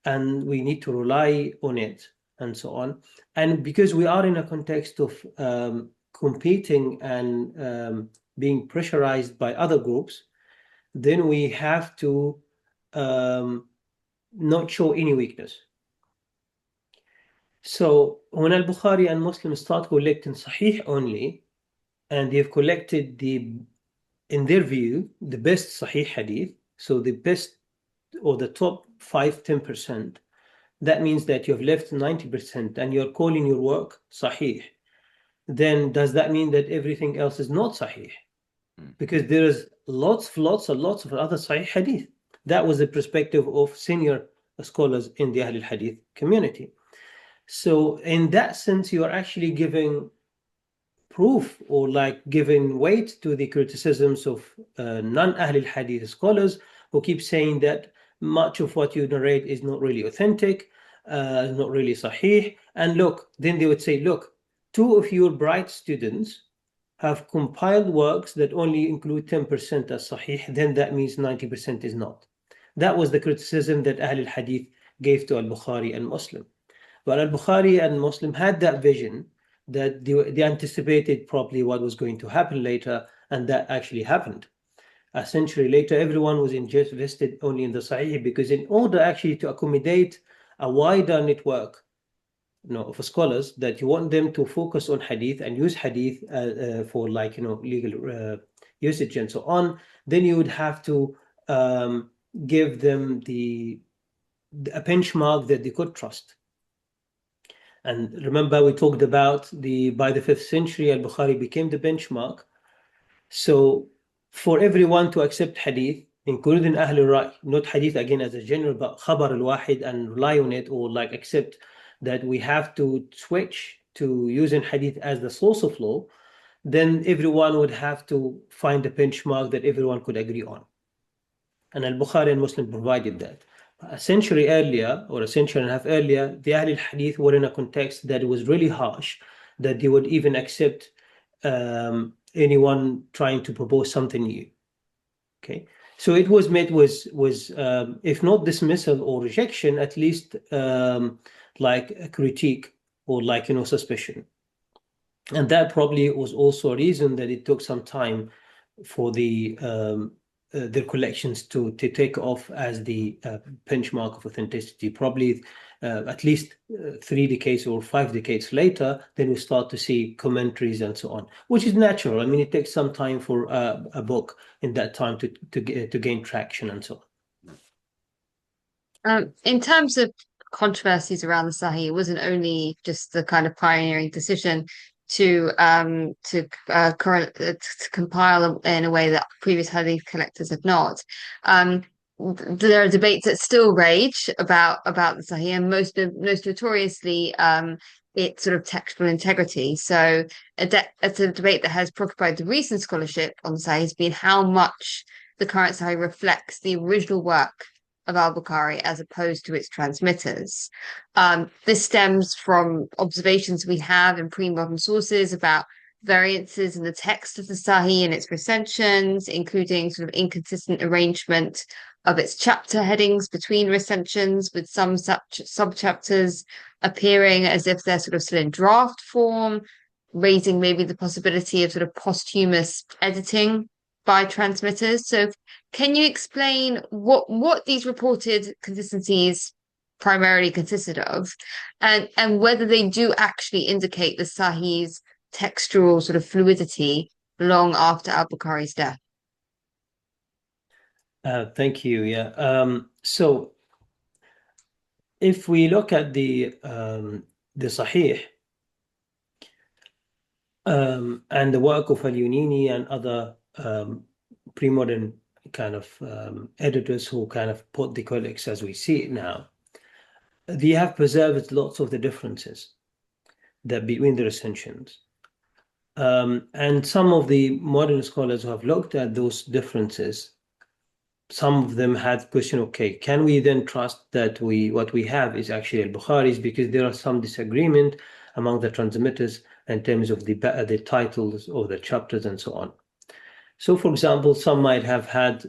and we need to rely on it and so on. And because we are in a context of competing and being pressurized by other groups, then we have to not show any weakness. So when Al-Bukhari and Muslim start collecting Sahih only, and they've collected in their view, the best Sahih hadith, so the best or the top 5-10%, that means that you've left 90% and you're calling your work Sahih. Then does that mean that everything else is not Sahih? Because there is lots of other Sahih hadith. That was the perspective of senior scholars in the Ahl al-Hadith community. So in that sense, you are actually giving proof or like giving weight to the criticisms of non-Ahl al-Hadith scholars who keep saying that much of what you narrate is not really authentic, not really Sahih. And look, then they would say, look, 2 of your bright students have compiled works that only include 10% as Sahih, then that means 90% is not. That was the criticism that Ahl al-Hadith gave to Al-Bukhari and Muslim. But Al-Bukhari and Muslim had that vision that they anticipated probably what was going to happen later, and that actually happened. A century later, everyone was invested only in the Sahih, because in order actually to accommodate a wider network of scholars, that you want them to focus on hadith and use hadith for legal usage and so on, then you would have to give them a benchmark that they could trust. And remember, we talked about by the 5th century, Al-Bukhari became the benchmark. So for everyone to accept hadith, including Ahl al-Ra'i, not hadith again as a general, but khabar al-wahid, and rely on it, or like accept that we have to switch to using hadith as the source of law, then everyone would have to find a benchmark that everyone could agree on. And Al-Bukhari and Muslim provided that. A century earlier, or a century and a half earlier, the Ahl al-Hadith were in a context that was really harsh, that they would even accept anyone trying to propose something new. Okay, so it was met with if not dismissal or rejection, at least like a critique or suspicion. And that probably was also a reason that it took some time for their collections to take off as the benchmark of authenticity. Probably at least 3 decades or 5 decades later, then we start to see commentaries and so on, which is natural. I mean, it takes some time for a book in that time to gain traction and so on. In terms of controversies around the Sahih, it wasn't only just the kind of pioneering decision to compile in a way that previous hadith collectors have not. There are debates that still rage about the Sahih, and most notoriously its sort of textual integrity. So it's a debate that has preoccupied the recent scholarship on the Sahih has been how much the current Sahih reflects the original work of Al-Bukhari as opposed to its transmitters. This stems from observations we have in pre-modern sources about variances in the text of the Sahih and its recensions, including sort of inconsistent arrangement of its chapter headings between recensions, with some sub-chapters appearing as if they're sort of still in draft form, raising maybe the possibility of sort of posthumous editing by transmitters. So can you explain what these reported consistencies primarily consisted of, and whether they do actually indicate the Sahih's textual sort of fluidity long after Al-Bukhari's death? Thank you. Yeah. So if we look at the Sahih and the work of Al-Yunini and other pre-modern kind of editors who kind of put the codex as we see it now, they have preserved lots of the differences that between the recensions. And some of the modern scholars who have looked at those differences, some of them had questioned, okay, can we then trust that what we have is actually Al-Bukhari's, because there are some disagreement among the transmitters in terms of the titles or the chapters and so on. So, for example, some might have had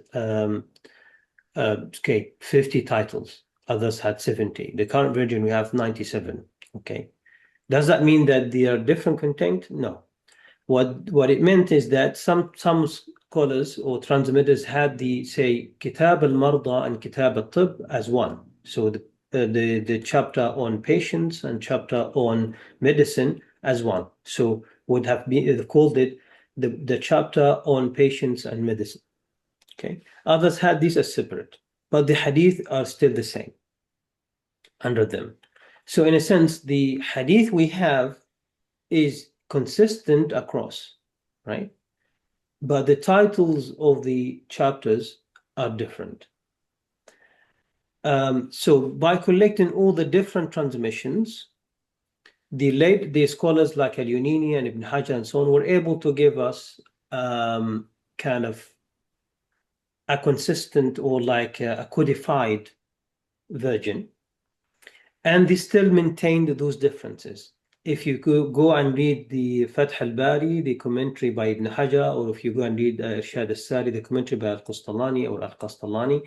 50 titles, others had 70. The current version we have 97. Okay, does that mean that they are different content? No. What it meant is that some scholars or transmitters had the, say, Kitab al-Marda and Kitab al-Tib as one. So the chapter on patients and chapter on medicine as one. So would have been called it the chapter on patients and medicine. Okay. Others had these as separate, but the hadith are still the same under them. So in a sense, the hadith we have is consistent across, right? But the titles of the chapters are different. So by collecting all the different transmissions, the scholars like Al-Yunini and Ibn Hajar and so on were able to give us kind of a consistent or like a codified version, and they still maintained those differences. If you go and read the Fath al-Bari, the commentary by Ibn Hajar, or if you go and read Irshad al-Sari, the commentary by Al-Qastalani or Al-Qastalani,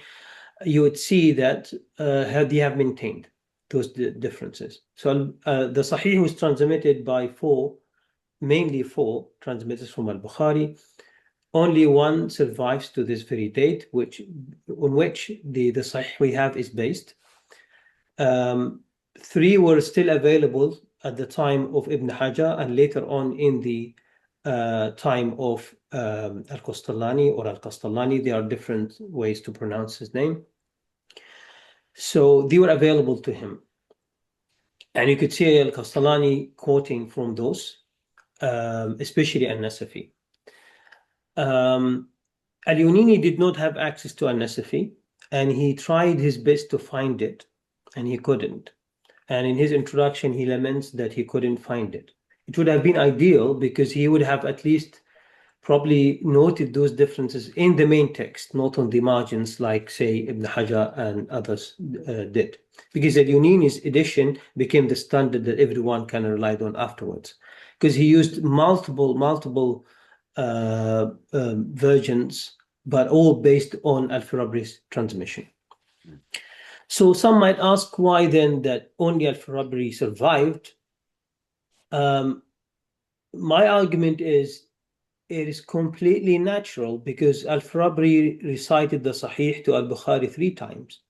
you would see that they have maintained those differences. So the Sahih was transmitted by mainly four transmitters from Al-Bukhari. Only one survives to this very date, on which the Sahih we have is based. Three were still available at the time of Ibn Hajar and later on in the time of Al-Qastalani or Al-Qastalani. There are different ways to pronounce his name. So they were available to him. And you could see Al-Qastalani quoting from those, especially Al-Nasafi. Al-Yunini did not have access to Al-Nasafi, and he tried his best to find it, and he couldn't. And in his introduction, he laments that he couldn't find it. It would have been ideal because he would have at least probably noted those differences in the main text, not on the margins like, say, Ibn Hajar and others did. Because Al-Yunini's edition became the standard that everyone kind of relied on afterwards. Because he used multiple versions, but all based on Al-Farabri's transmission. So some might ask why then that only Al-Farabri survived. My argument is it is completely natural because Al-Farabri recited the Sahih to Al-Bukhari 3 times,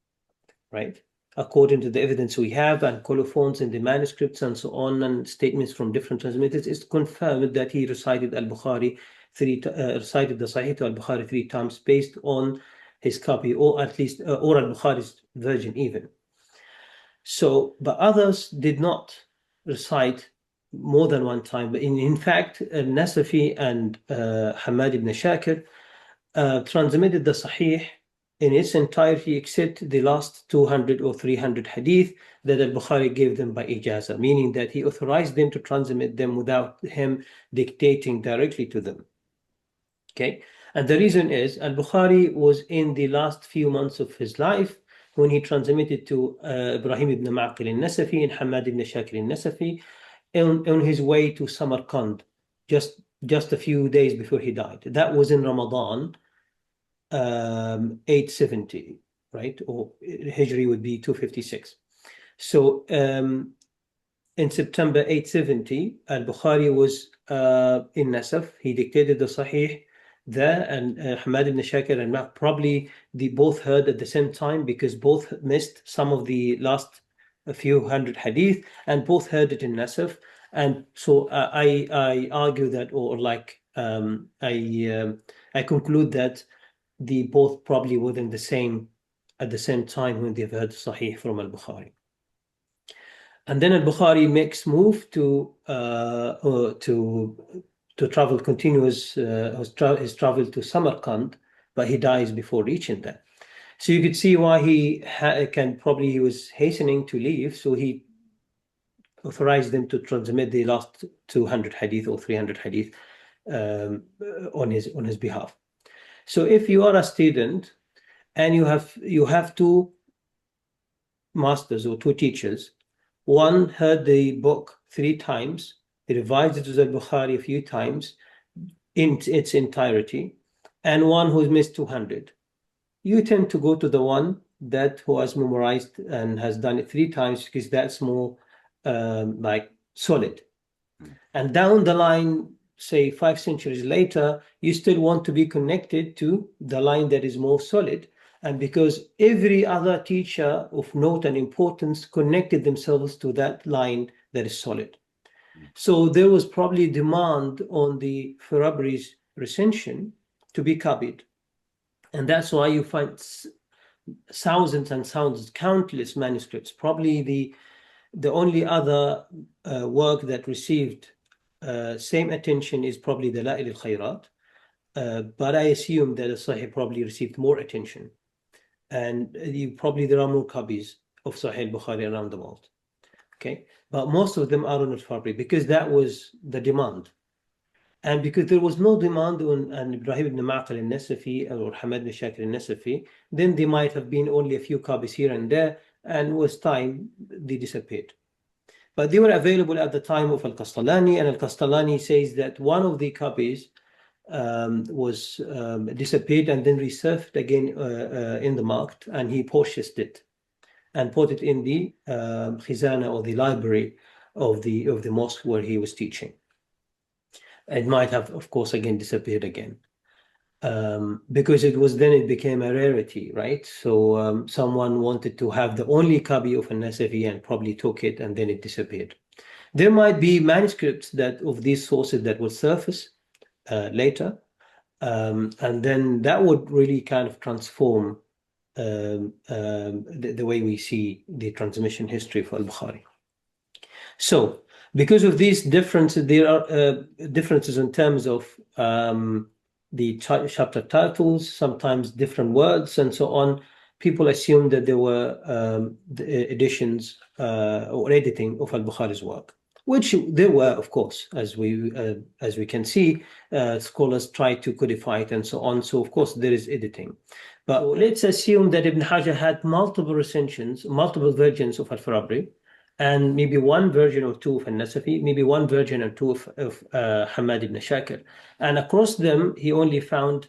right? According to the evidence we have and colophons in the manuscripts and so on and statements from different transmitters, it's confirmed that he recited Al-Bukhari recited the Sahih to Al-Bukhari 3 times based on his copy, or at least or Al-Bukhari's version even. So, but others did not recite more than one time. But in fact, Nasafi and Hamad ibn Shakir transmitted the Sahih in its entirety except the last 200 or 300 hadith that Al-Bukhari gave them by ijazah, meaning that he authorized them to transmit them without him dictating directly to them. Okay, and the reason is Al-Bukhari was in the last few months of his life when he transmitted to Ibrahim ibn Ma'qil al-Nasafi and Hamad ibn Shakir al-Nasafi on his way to Samarkand, just a few days before he died. That was in Ramadan 870, right? Or Hijri would be 256. So in September 870, Al-Bukhari was in Nasaf. He dictated the Sahih there, and Hamad ibn Shakir and Ma'q probably they both heard at the same time because both missed some of the last a few hundred hadith and both heard it in Nasaf. And so I argue that, or like I conclude that they both probably were at the same time when they've heard Sahih from Al-Bukhari. And then Al-Bukhari makes move to travel continuous his travel to Samarkand, but he dies before reaching that. So you could see why he was hastening to leave, so he authorized them to transmit the last 200 hadith or 300 hadith on his behalf. So if you are a student and you have 2 masters or 2 teachers, one heard the book 3 times, he revised Al-Bukhari a few times in its entirety, and one who's missed 200. You tend to go to the one who has memorized and has done it 3 times, because that's more like solid. And down the line, say 5 centuries later, you still want to be connected to the line that is more solid. And because every other teacher of note and importance connected themselves to that line that is solid. So there was probably demand on the Farabri's recension to be copied. And that's why you find thousands and thousands, countless manuscripts. Probably the only other work that received same attention is probably the Dalail al-Khayrat, but I assume that the Sahih probably received more attention, and probably there are more copies of Sahih Bukhari around the world. Okay, but most of them are on al-Fabri because that was the demand, and because there was no demand on Ibrahim ibn Ma'qil al-Nasafi or Hamad ibn Shakir al-Nasafi, then there might have been only a few copies here and there, and with time they disappeared. But they were available at the time of Al-Kastalani, and Al-Kastalani says that one of the copies was disappeared and then resurfaced again in the market, and he purchased it and put it in the khizana, or the library of the mosque where he was teaching. It might have, of course, again disappeared again. Because it became a rarity, right? So someone wanted to have the only copy of a Nasafi and probably took it, and then it disappeared. There might be manuscripts of these sources that will surface later, and then that would really kind of transform the way we see the transmission history for Al-Bukhari. So because of these differences, there are differences in terms of the chapter titles, sometimes different words, and so on. People assume that there were the editions or editing of Al-Bukhari's work, which there were, of course, as we can see. Scholars try to codify it and so on. So, of course, there is editing. But let's assume that Ibn Hajar had multiple recensions, multiple versions of Al-Farabri, and maybe one version or two of Al-Nasafi, maybe one version or two of Hamad ibn Shakir. And across them, he only found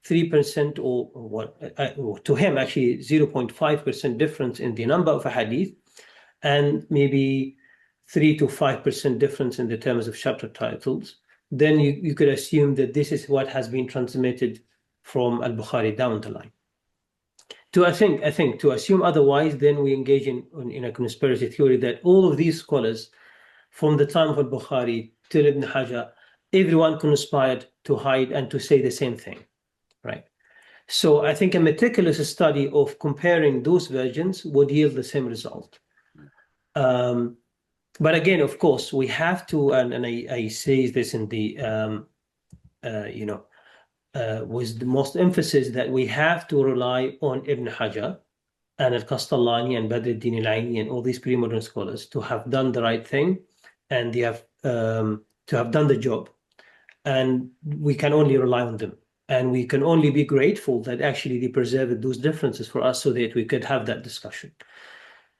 3% or to him, actually 0.5% difference in the number of hadith, and maybe 3 to 5% difference in the terms of chapter titles. Then you could assume that this is what has been transmitted from Al-Bukhari down the line. I think to assume otherwise, then we engage in a conspiracy theory that all of these scholars, from the time of Al-Bukhari till Ibn Hajar, everyone conspired to hide and to say the same thing, right? So I think a meticulous study of comparing those versions would yield the same result. But again, of course, we have to, and I say this in the, with the most emphasis, that we have to rely on Ibn Hajar and Al-Kastalani and Badr al-Din al-Aini and all these pre-modern scholars to have done the right thing, and they have to have done the job. And we can only rely on them. And we can only be grateful that actually they preserved those differences for us so that we could have that discussion.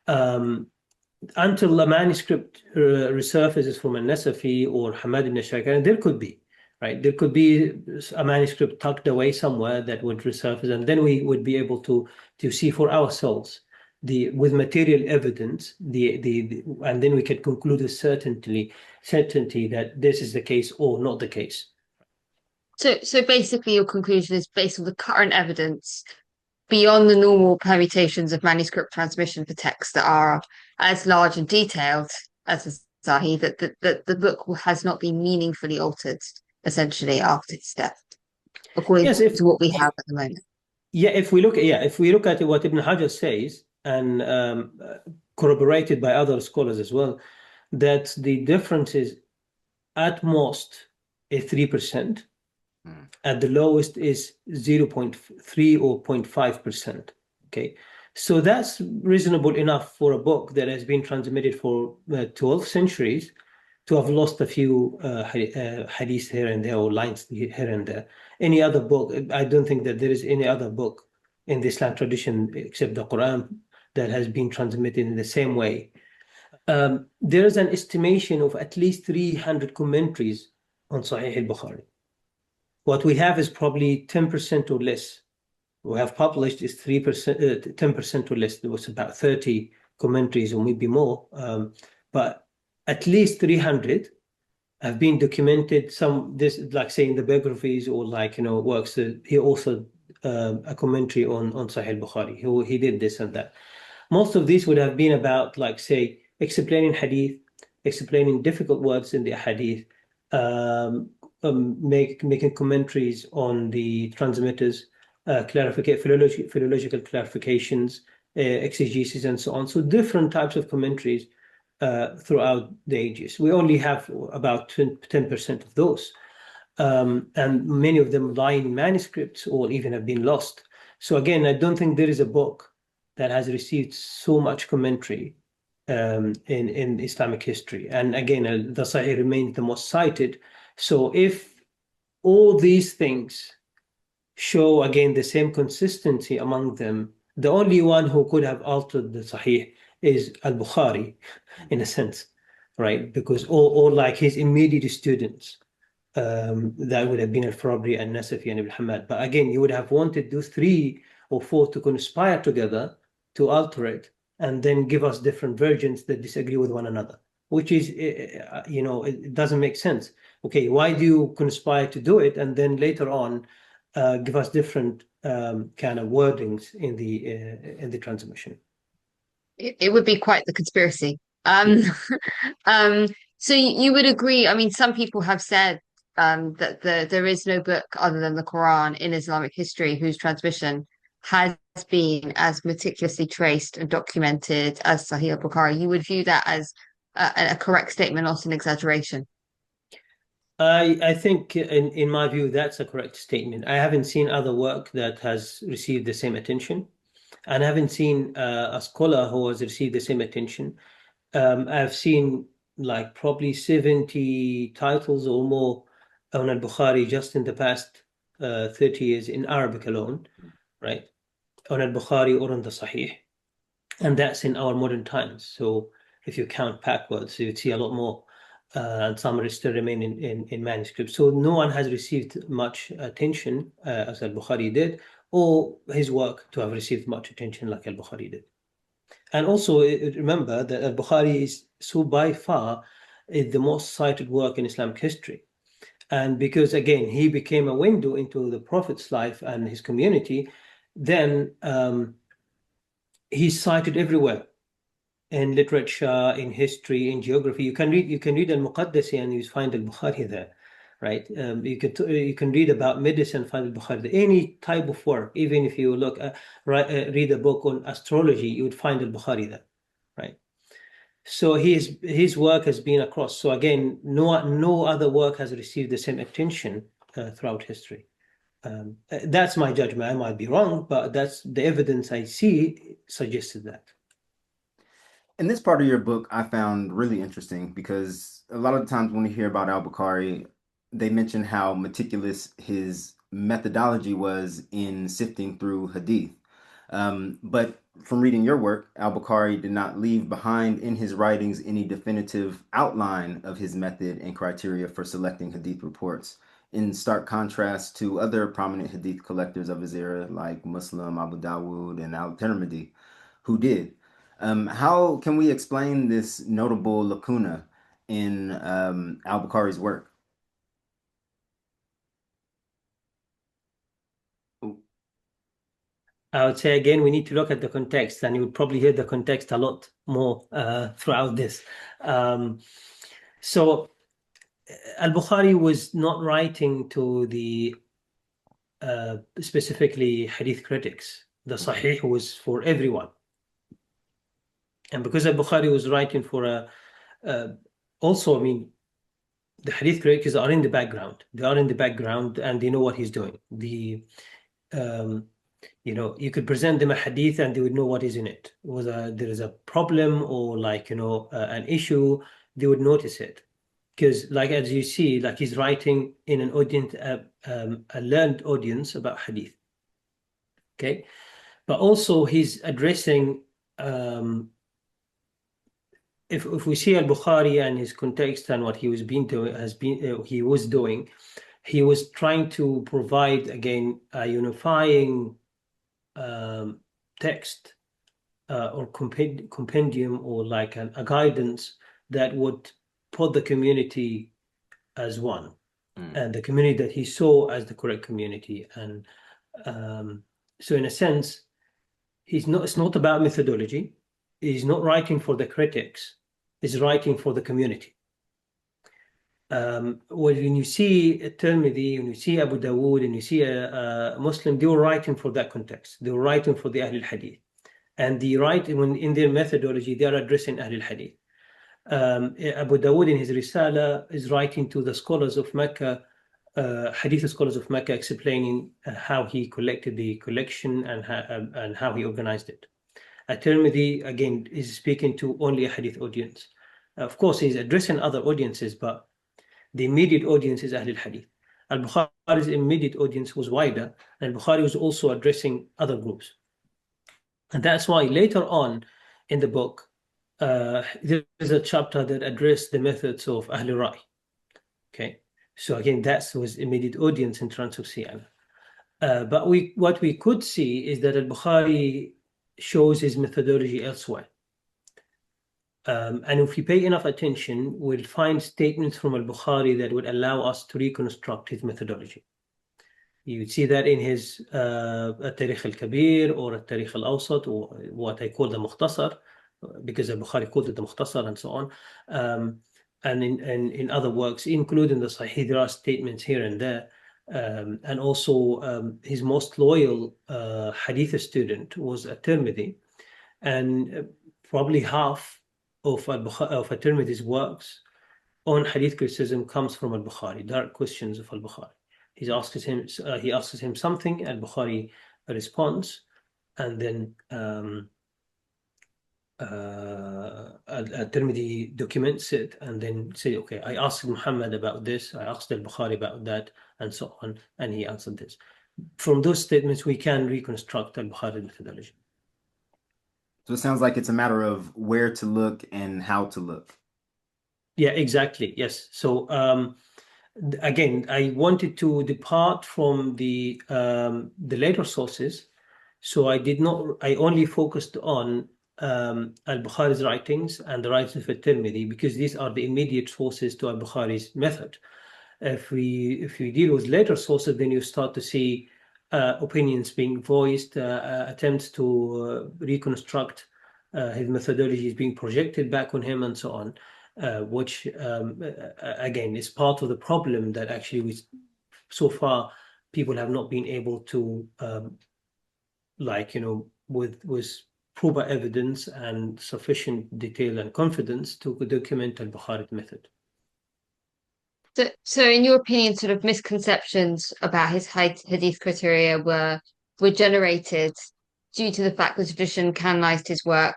Until a manuscript resurfaces from Al-Nasafi or Hamad ibn Shakir, there could be. Right, there could be a manuscript tucked away somewhere that would resurface, and then we would be able to see for ourselves with material evidence and then we could conclude with certainty that this is the case or not the case. So basically, your conclusion is based on the current evidence, beyond the normal permutations of manuscript transmission for texts that are as large and detailed as the Sahih, that the book has not been meaningfully altered, essentially, after its death, according to what we have at the moment. Yeah, if we look at what Ibn Hajar says, and corroborated by other scholars as well, that the difference is at most 3%, at the lowest is 0.3 or 0.5%. Okay, so that's reasonable enough for a book that has been transmitted for 12 centuries to have lost a few hadiths here and there, or lines here and there. Any other book, I don't think that there is any other book in the Islamic tradition except the Quran that has been transmitted in the same way. There is an estimation of at least 300 commentaries on Sahih al-Bukhari. What we have is probably 10% or less. We have published is 3%, 10% or less. There was about 30 commentaries or maybe more, but at least 300 have been documented. Some, this, like say in the biographies or like, you know, works. He also a commentary on Sahih Bukhari. He did this and that. Most of these would have been about, like say, explaining hadith, explaining difficult words in the hadith, making commentaries on the transmitters, philological clarifications, exegesis, and so on. So different types of commentaries throughout the ages. We only have about 10% of those. And many of them lie in manuscripts or even have been lost. So again, I don't think there is a book that has received so much commentary in Islamic history. And again, the Sahih remains the most cited. So if all these things show, again, the same consistency among them, the only one who could have altered the Sahih is Al-Bukhari, in a sense, right? Because all like his immediate students, that would have been Al-Farabri and Nasafi and Ibn Hamad. But again, you would have wanted those 3 or 4 to conspire together to alter it and then give us different versions that disagree with one another, which is, you know, it doesn't make sense. Okay, why do you conspire to do it and then later on give us different kind of wordings in the transmission? It would be quite the conspiracy. So you would agree, I mean, some people have said that there is no book other than the Quran in Islamic history whose transmission has been as meticulously traced and documented as Sahih al-Bukhari. You would view that as a correct statement, not an exaggeration. I think, in my view, that's a correct statement. I haven't seen other work that has received the same attention, and I haven't seen a scholar who has received the same attention. I've seen like probably 70 titles or more on Al-Bukhari just in the past 30 years in Arabic alone, right? On Al-Bukhari or on the Sahih. And that's in our modern times. So if you count backwards, you'd see a lot more. And some still remain in manuscripts. So no one has received much attention as Al-Bukhari did, or his work to have received much attention like Al-Bukhari did. And also remember that Al-Bukhari is so by far the most cited work in Islamic history. And because, again, he became a window into the Prophet's life and his community, then he's cited everywhere. In literature, in history, in geography. You can read Al-Muqaddasi and you find Al-Bukhari there, right? You can read about medicine, find Al-Bukhari there. Any type of work, even if you look read a book on astrology, you would find Al-Bukhari there, right? So his work has been across. So again, no other work has received the same attention throughout history. That's my judgment. I might be wrong, but that's the evidence I see suggested that. And this part of your book I found really interesting because a lot of the times when we hear about Al-Bukhari, they mention how meticulous his methodology was in sifting through hadith. But from reading your work, Al-Bukhari did not leave behind in his writings any definitive outline of his method and criteria for selecting hadith reports, in stark contrast to other prominent hadith collectors of his era like Muslim, Abu Dawud, and Al-Tirmidhi, who did. How can we explain this notable lacuna in Al-Bukhari's work? I would say, again, we need to look at the context, and you would probably hear the context a lot more throughout this. So Al-Bukhari was not writing to the specifically hadith critics. The Sahih was for everyone. And because Al-Bukhari was writing for also, I mean, the hadith critics are in the background. They are in the background and they know what he's doing. You know, you could present them a hadith and they would know what is in it. Whether there is a problem or like, you know, an issue, they would notice it. Because like, as you see, like he's writing in an audience, a learned audience about hadith. Okay. But also he's addressing if we see Al-Bukhari and his context and what he was doing, he was trying to provide again a unifying text or compendium, or like a guidance that would put the community as one, and the community that he saw as the correct community. And so in a sense, it's not about methodology. He's not writing for the critics. He's writing for the community. When you see Tirmidhi, when you see Abu Dawood, and you see a Muslim, they were writing for that context. They were writing for the Ahl al-Hadith. And they write, when in their methodology, they are addressing Ahl al-Hadith. Abu Dawood in his Risala is writing to the scholars of Mecca, Hadith scholars of Mecca, explaining how he collected the collection and how he organized it. At-Tirmidhi, again, is speaking to only a Hadith audience. Of course, he's addressing other audiences, but the immediate audience is Ahl al-Hadith. Al-Bukhari's immediate audience was wider, and Al-Bukhari was also addressing other groups. And that's why later on in the book, there is a chapter that addressed the methods of Ahl al-Ra'i. Okay, so again, that was immediate audience in terms of Siyam. But what we could see is that Al-Bukhari shows his methodology elsewhere. And if we pay enough attention, we'll find statements from Al-Bukhari that would allow us to reconstruct his methodology. You would see that in his Al-Tarikh al-Kabir or Al-Tarikh al-Awsat, or what I call the Mukhtasar, because Al-Bukhari called it the Mukhtasar and so on. And in other works, including the Sahih, there are statements here and there. And also his most loyal Hadith student was At-Tirmidhi. And probably half of At-Tirmidhi's works on Hadith criticism comes from Al-Bukhari, direct questions of Al-Bukhari. He asks him something, Al-Bukhari responds, and then Al-Tirmidhi documents it, and then say, okay, I asked Muhammad about this, I asked Al-Bukhari about that, and so on, and he answered this. From those statements, we can reconstruct Al-Bukhari methodology. So it sounds like it's a matter of where to look and how to look. Yeah, exactly. Yes. So again, I wanted to depart from the later sources, so I only focused on Al-Bukhari's writings and the writings of At-Tirmidhi, because these are the immediate sources to Al-Bukhari's method. If we deal with later sources, then you start to see opinions being voiced, attempts to reconstruct his methodologies being projected back on him, and so on, which again is part of the problem that actually so far people have not been able to with proper evidence and sufficient detail and confidence to document Al-Bukhari method. So in your opinion, sort of misconceptions about his hadith criteria were generated due to the fact that tradition canonized his work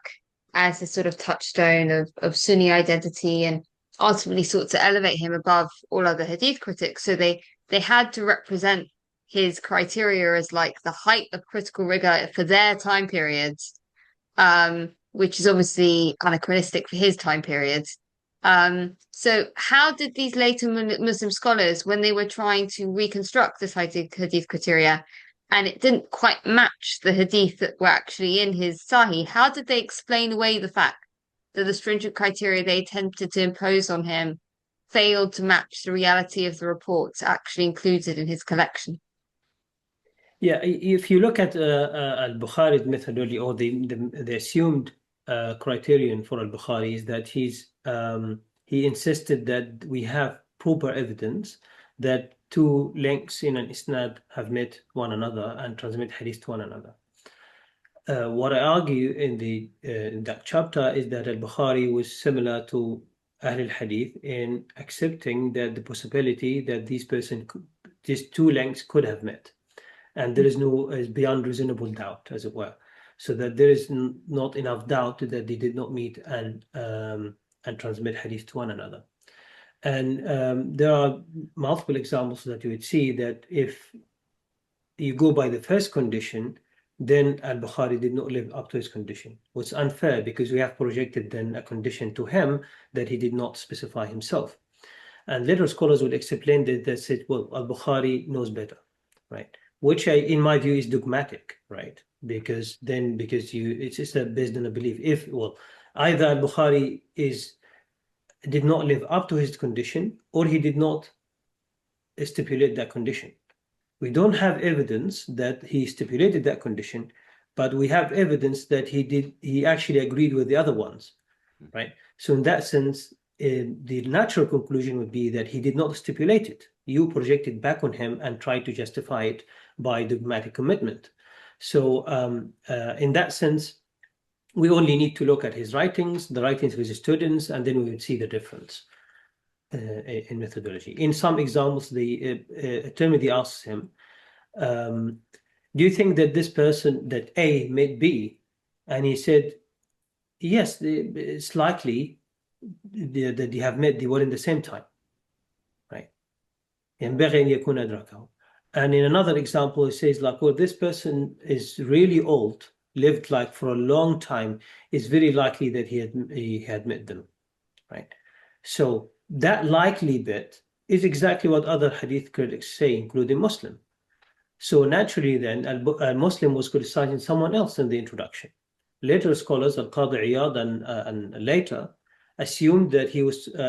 as a sort of touchstone of Sunni identity, and ultimately sought to elevate him above all other hadith critics. So they had to represent his criteria as like the height of critical rigor for their time periods, which is obviously anachronistic for his time periods. So how did these later Muslim scholars, when they were trying to reconstruct this hadith criteria, and it didn't quite match the hadith that were actually in his Sahih, how did they explain away the fact that the stringent criteria they attempted to impose on him failed to match the reality of the reports actually included in his collection? Yeah, if you look at Al-Bukhari's methodology, or the assumed criterion for Al-Bukhari, is that he insisted that we have proper evidence that two links in an isnad have met one another and transmit hadith to one another. What I argue in that chapter is that Al-Bukhari was similar to Ahl al-Hadith in accepting that the possibility that these two links could have met, and there is beyond reasonable doubt, as it were, so that there is not enough doubt that they did not meet and transmit hadith to one another. And there are multiple examples that you would see that if you go by the first condition, then Al-Bukhari did not live up to his condition. What's unfair because we have projected then a condition to him that he did not specify himself. And later scholars will explain that they said, well, Al-Bukhari knows better, right? Which in my view is dogmatic, right? Because it's just based on a belief. If, well, either Al-Bukhari did not live up to his condition or he did not stipulate that condition. We don't have evidence that he stipulated that condition, but we have evidence that he actually agreed with the other ones, right? So in that sense, the natural conclusion would be that he did not stipulate it. You projected back on him and tried to justify it by dogmatic commitment. So in that sense, we only need to look at his writings, the writings of his students, and then we would see the difference in methodology. In some examples, the Tirmidhi asks him, do you think that this person, that A met B? And he said, yes, it's likely that they have met, they were in the same time, right? And in another example, he says, like, well, this person is really old, lived like for a long time, it's very likely that he had met them, right? So that likely bit is exactly what other hadith critics say, including Muslim. So naturally then, Muslim was criticizing someone else in the introduction. Later scholars, Al-Qadi Iyad and later, assumed that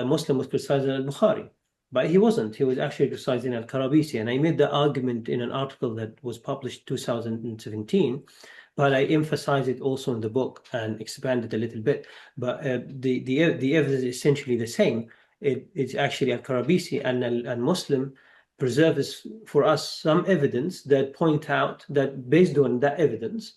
Muslim was criticizing Al-Bukhari. But he wasn't. He was actually criticizing Al-Karabisi. And I made the argument in an article that was published 2017, but I emphasize it also in the book and expanded a little bit. But the evidence is essentially the same. It's actually Al-Karabisi and Muslim preserves for us some evidence that point out that based on that evidence,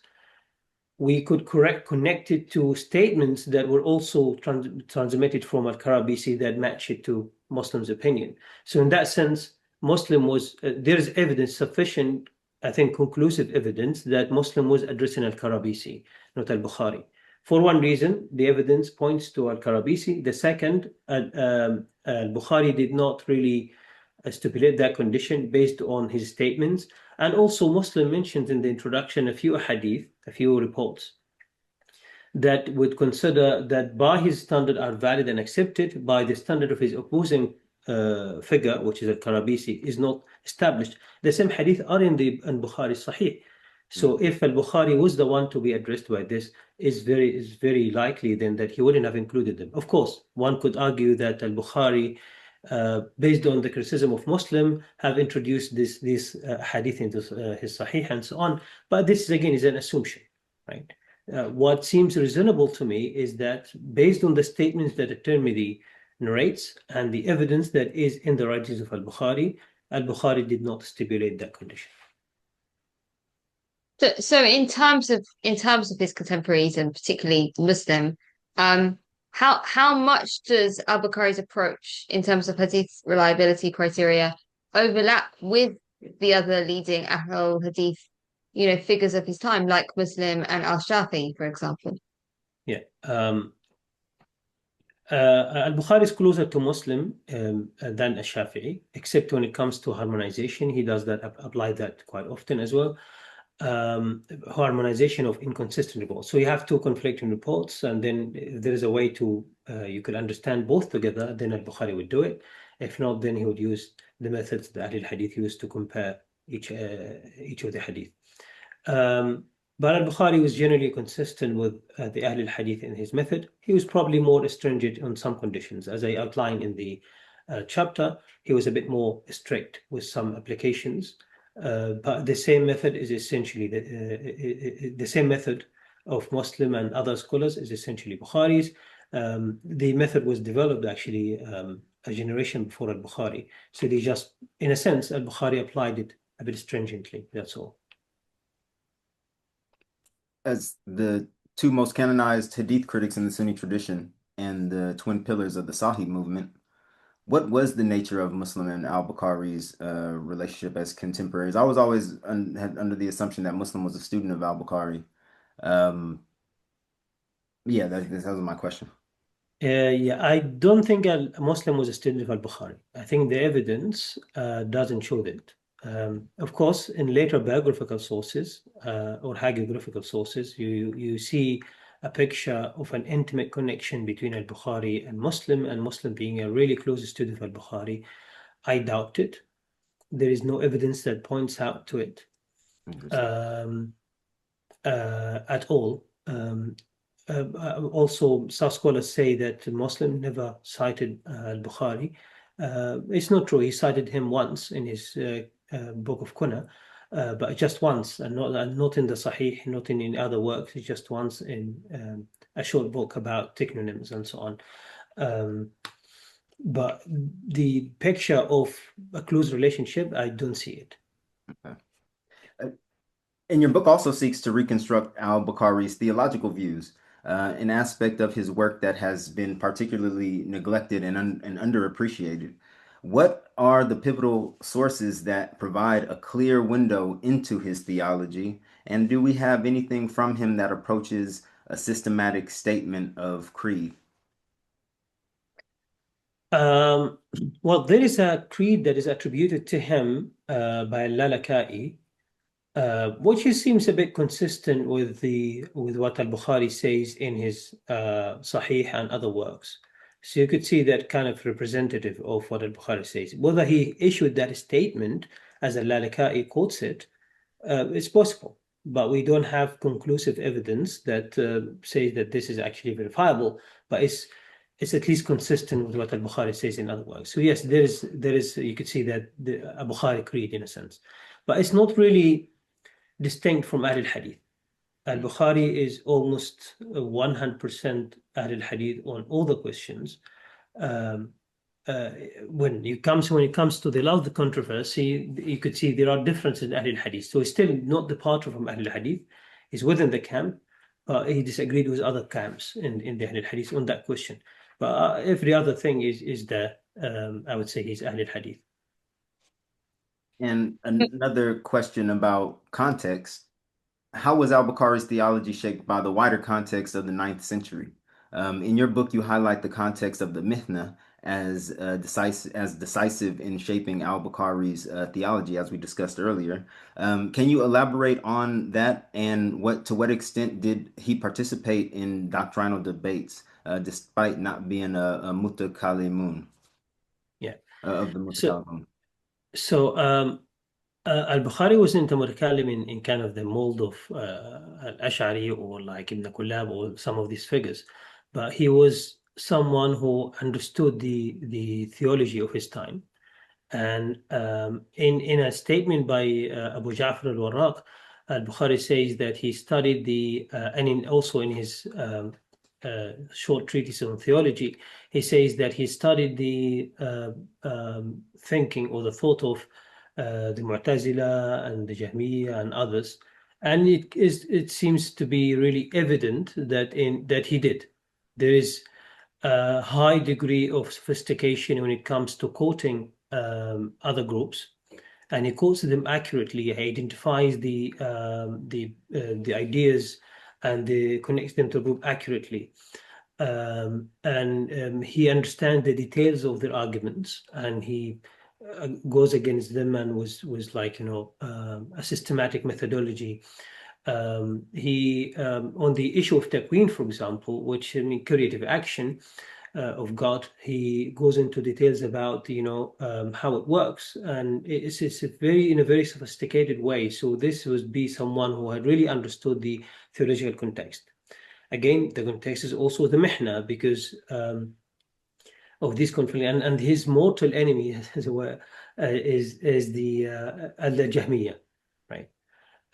we could connect it to statements that were also transmitted from Al-Karabisi that match it to Muslim's opinion. So in that sense, Muslim was, there is evidence sufficient, I think conclusive evidence that Muslim was addressing Al-Karabisi, not Al-Bukhari. For one reason, the evidence points to Al-Karabisi. The second, Al-Bukhari did not really stipulate that condition based on his statements. And also Muslim mentions in the introduction a few hadith, a few reports that would consider that by his standard are valid and accepted, by the standard of his opposing figure, which is Al-Karabisi, is not established. The same hadith are in the Bukhari Sahih. So if Al-Bukhari was the one to be addressed by this, is very likely then that he wouldn't have included them. Of course, one could argue that Al-Bukhari, based on the criticism of Muslim, have introduced this hadith into his Sahih and so on. But this again is an assumption, right? What seems reasonable to me is that based on the statements that At-Tirmidhi narrates and the evidence that is in the writings of Al-Bukhari did not stipulate that condition. So in terms of his contemporaries and particularly Muslim, how much does Al-Bukhari's approach in terms of hadith reliability criteria overlap with the other leading Ahl hadith, figures of his time, like Muslim and Al-Shafi'i, for example? Yeah. Al-Bukhari is closer to Muslim than Al-Shafi'i, except when it comes to harmonization. He does that, apply that quite often as well. Harmonization of inconsistent reports. So you have two conflicting reports, and then if there is a way to you could understand both together, then Al-Bukhari would do it. If not, then he would use the methods that Ahl al-Hadith used to compare each of the hadith. But Al-Bukhari was generally consistent with the Ahl al-Hadith in his method. He was probably more stringent on some conditions. As I outlined in the chapter, he was a bit more strict with some applications. But the same method is essentially the same method of Muslim and other scholars is essentially Bukhari's. The method was developed actually a generation before Al-Bukhari. So they just, in a sense, Al-Bukhari applied it a bit stringently, that's all. As the two most canonized hadith critics in the Sunni tradition and the twin pillars of the Sahih movement, what was the nature of Muslim and Al-Bukhari's relationship as contemporaries? I was always under the assumption that Muslim was a student of Al-Bukhari. Yeah, that was my question. Yeah, I don't think a Muslim was a student of Al-Bukhari. I think the evidence doesn't show that. Of course, in later biographical sources or hagiographical sources, you see a picture of an intimate connection between Al-Bukhari and Muslim being a really close student of Al-Bukhari. I doubt it. There is no evidence that points out to it at all. Also, some scholars say that Muslim never cited Al-Bukhari. It's not true. He cited him once in his book of Kuna, but just once, and not in the Sahih, not in other works. It's just once in a short book about technonyms and so on. But the picture of a close relationship, I don't see it. Okay. And your book also seeks to reconstruct al-Bukhari's theological views, an aspect of his work that has been particularly neglected and underappreciated. What are the pivotal sources that provide a clear window into his theology? And do we have anything from him that approaches a systematic statement of creed? Well, there is a creed that is attributed to him by Al-Lalaka'i, which seems a bit consistent with what Al-Bukhari says in his Sahih and other works. So you could see that kind of representative of what Al-Bukhari says. Whether he issued that statement as Al-Lalaka'i quotes it, it's possible, but we don't have conclusive evidence that says that this is actually verifiable. But it's at least consistent with what Al-Bukhari says in other works. So yes, there is you could see that the Bukhari creed in a sense, but it's not really distinct from Ahl al-Hadith. Al-Bukhari is almost 100% Ahl al-Hadith on all the questions. When it comes to the love controversy, you could see there are differences in Ahl al-Hadith. So he's still not departed from Ahl al-Hadith. He's within the camp, but he disagreed with other camps in the Ahl al-Hadith on that question. But every other thing is there. I would say he's Ahl al-Hadith. And another question about context. How was al-Bukhari's theology shaped by the wider context of the 9th century? In your book, you highlight the context of the Mihna as decisive in shaping al-Bukhari's theology, as we discussed earlier. Can you elaborate on that, and to what extent did he participate in doctrinal debates, despite not being a mutakallimun? Yeah. Of the mutakallimun. So Al-Bukhari was into mutakallim in kind of the mold of Al-Ash'ari or like Ibn Kullab or some of these figures, but he was someone who understood the theology of his time. And in a statement by Abu Ja'far al-Warraq, Al-Bukhari says that he studied also in his short treatise on theology, he says that he studied the thinking or the thought of the Mu'tazila and the Jahmiyyah and others, and it seems to be really evident that he did. There is a high degree of sophistication when it comes to quoting other groups, and he quotes them accurately. He identifies the ideas and connects them to a group accurately. He understands the details of their arguments, and he goes against them and was like, a systematic methodology. He on the issue of taqween, for example, which creative action of God, he goes into details about how it works, and it's in a very sophisticated way. So this would be someone who had really understood the theological context. Again, the context is also the mihna, because of this conflict, and his mortal enemy, as it were, is the Al-Jahmiyyah, right?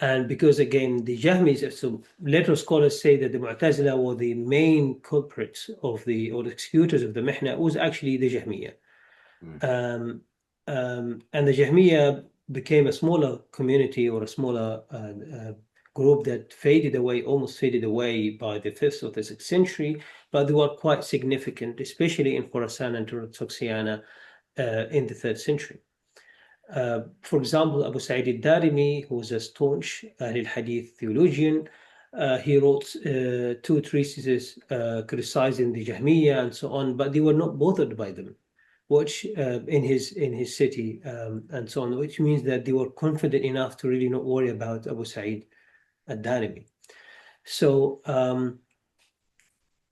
And because again, the Jahmis, so later scholars say that the Mu'tazila were the main culprits or the executors of the Mihna, was actually the Jahmiyyah. And the Jahmiyyah became a smaller community or a smaller group that almost faded away by the 5th or the 6th century, but they were quite significant, especially in Khorasan and Turkana in the 3rd century. For example, Abu Sa'id al-Darimi, who was a staunch al-Hadith theologian, he wrote 2 treatises criticizing the Jahmiyyah and so on, but they were not bothered by them. which in his city and so on, which means that they were confident enough to really not worry about Abu Sa'id ad-Darimi. So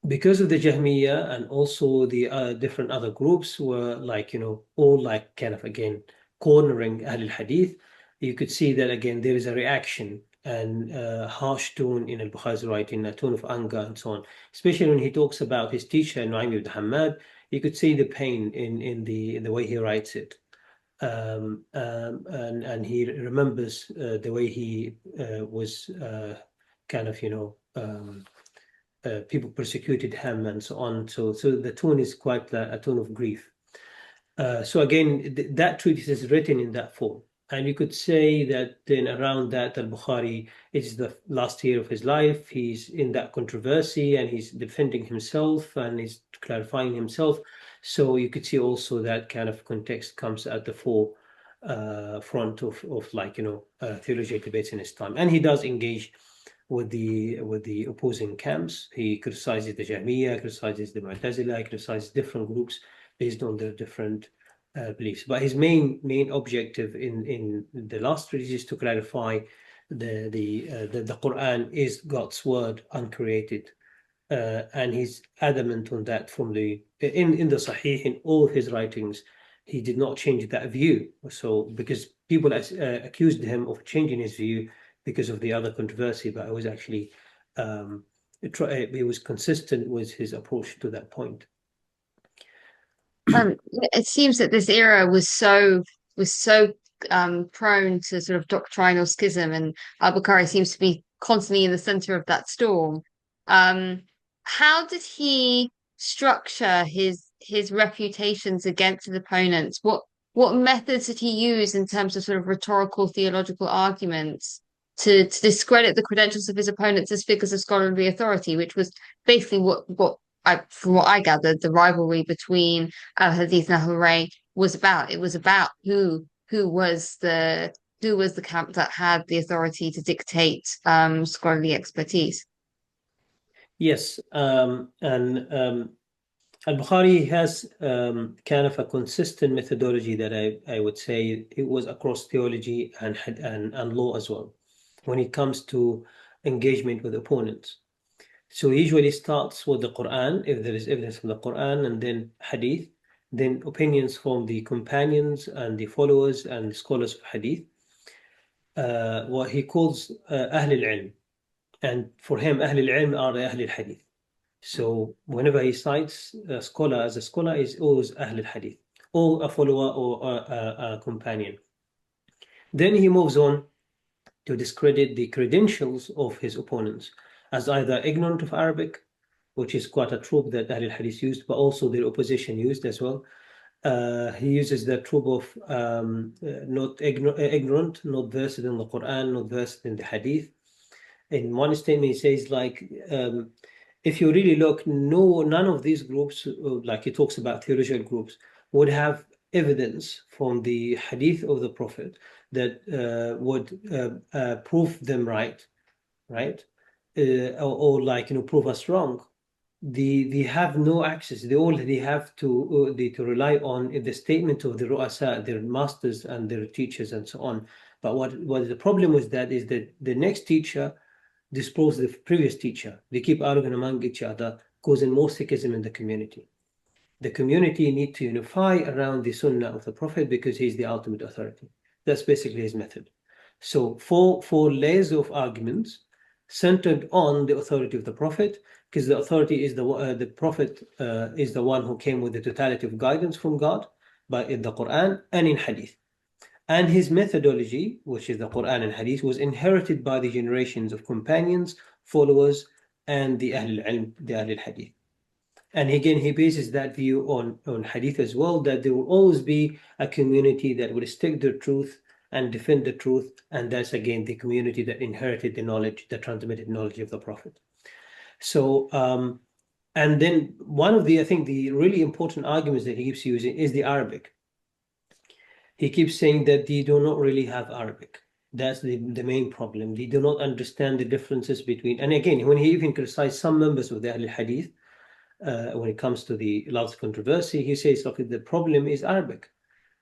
because of the Jahmiyyah and also the different other groups were like, all like kind of again cornering Ahl al-Hadith, you could see that again there is a reaction and harsh tone in Al-Bukhari's writing, a tone of anger and so on. Especially when he talks about his teacher Nu'aym ibn Hammad, you could see the pain in the way he writes it. And he remembers the way he was kind of, people persecuted him and so on. So the tone is quite a tone of grief. So again, that treatise is written in that form. And you could say that then around that, Al-Bukhari, it's the last year of his life. He's in that controversy and he's defending himself and he's clarifying himself. So you could see also that kind of context comes at the forefront of like, theological debates in his time. And he does engage with the opposing camps. He criticizes the Jahmiyyah, criticizes the Mu'tazila, criticizes different groups based on their different beliefs. But his main objective in the last treatise is to clarify the Quran is God's word, uncreated, and he's adamant on that from in the Sahih, in all of his writings. He did not change that view. So because people accused him of changing his view because of the other controversy, but it was actually it was consistent with his approach to that point. It seems that this era was so prone to sort of doctrinal schism, and Al-Bukhari seems to be constantly in the center of that storm. How did he structure his refutations against his opponents? What methods did he use in terms of sort of rhetorical theological arguments to discredit the credentials of his opponents as figures of scholarly authority, which was basically from what I gathered, the rivalry between Hadith and Al-Hurray was about. It was about who was the camp that had the authority to dictate scholarly expertise. Yes, and Al-Bukhari has kind of a consistent methodology that I would say it was across theology and law as well, when it comes to engagement with opponents. So he usually starts with the Quran, if there is evidence from the Quran, and then Hadith, then opinions from the companions and the followers and the scholars of Hadith, what he calls Ahl al-Ilm. And for him, Ahl al-Ilm are Ahl al-Hadith. So whenever he cites a scholar as a scholar, is always Ahl al-Hadith, or a follower or a companion. Then he moves on to discredit the credentials of his opponents as either ignorant of Arabic, which is quite a trope that Ahl al-Hadith used, but also their opposition used as well. He uses the trope of not ignorant, not versed in the Quran, not versed in the Hadith. In one statement, he says, like, if you really look, none of these groups, like he talks about theological groups, would have evidence from the Hadith of the Prophet that would prove them right? Or like, prove us wrong. They have no access. They have to rely on the statement of the ru'asa, their masters and their teachers and so on. But what the problem with that is that the next teacher disproves the previous teacher. They keep arguing among each other, causing more schism in the community. The community need to unify around the sunnah of the Prophet because he's the ultimate authority. That's basically his method. So for layers of arguments centered on the authority of the Prophet, because the authority is the Prophet is the one who came with the totality of guidance from God, but in the Quran and in Hadith. And his methodology, which is the Quran and Hadith, was inherited by the generations of companions, followers, and the Ahl al-Ilm, the Ahl al-Hadith. And again, he bases that view on Hadith as well, that there will always be a community that will stick to the truth and defend the truth. And that's, again, the community that inherited the knowledge, the transmitted knowledge of the Prophet. So, and then one of I think the really important arguments that he keeps using is the Arabic. He keeps saying that they do not really have Arabic. That's the main problem. They do not understand the differences between, and again, when he even criticized some members of the Ahl al-Hadith, when it comes to the last controversy. He says, look, the problem is Arabic.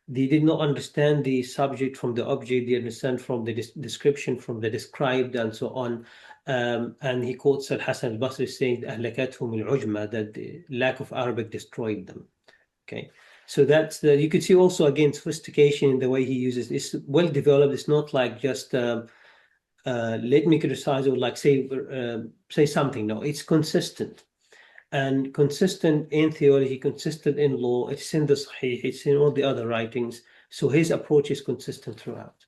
They did not understand the subject from the object, they understand from the description, from the described, and so on. And he quotes Al-Hasan al-Basri saying, أهلكتهم العجمة, that the lack of Arabic destroyed them. Okay, so that's you could see also, again, sophistication in the way he uses. It's well developed. It's not like just let me criticize or like say something. No, it's consistent. And consistent in theology, consistent in law, it's in the Sahih, it's in all the other writings. So his approach is consistent throughout.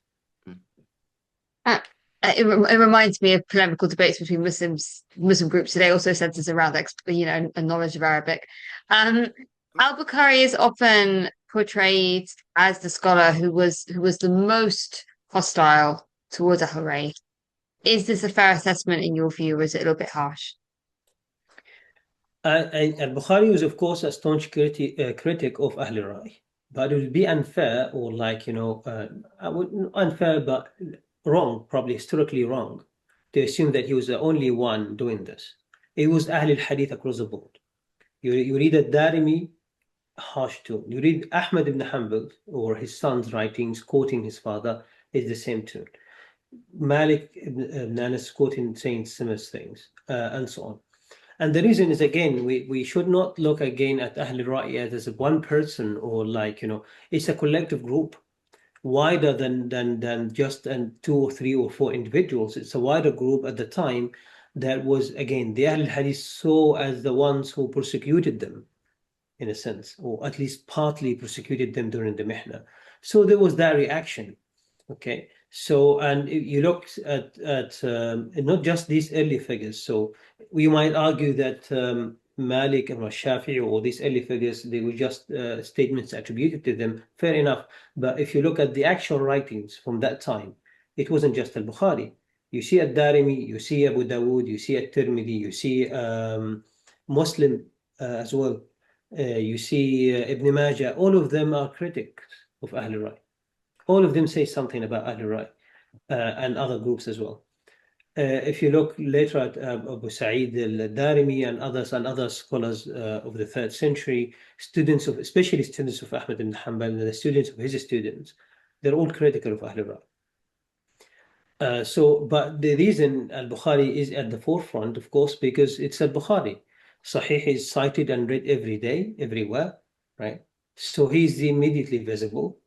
It reminds me of polemical debates between Muslim groups today, also centers around a knowledge of Arabic. Al-Bukhari is often portrayed as the scholar who was the most hostile towards Ahl Ra'y. Is this a fair assessment in your view, or is it a little bit harsh? Al-Bukhari was, of course, a staunch critic of Ahl Ra'y, but it would be unfair, or unfair, but wrong, probably historically wrong, to assume that he was the only one doing this. It was Ahl al-Hadith across the board. You read Ad-Darimi, harsh tone. You read Ahmad ibn Hanbal or his son's writings quoting his father, is the same tone. Malik ibn Anas quoting, saying similar things, and so on. And the reason is, again, we should not look again at Ahl Ra'y as one person, or it's a collective group, wider than just 2 or 3 or 4 individuals. It's a wider group at the time that was, again, the Ahl Hadith saw as the ones who persecuted them, in a sense, or at least partly persecuted them during the Mihna. So there was that reaction. Okay, so, and you looked at not just these early figures. So we might argue that Malik and Shafi'i, or these early figures, they were just statements attributed to them. Fair enough. But if you look at the actual writings from that time, it wasn't just Al-Bukhari. You see Ad-Darimi, you see Abu Dawood, you see At-Tirmidhi, you see Muslim as well. You see Ibn Majah. All of them are critics of Ahl Ra'y. All of them say something about Ahl Ra'y and other groups as well. If you look later at Abu Sa'id al-Darimi and other scholars of the 3rd century, especially students of Ahmad ibn Hanbal and the students of his students, they're all critical of Ahl Ra'y. But the reason Al-Bukhari is at the forefront, of course, because it's Al-Bukhari. Sahih is cited and read every day, everywhere, right? So he's immediately visible.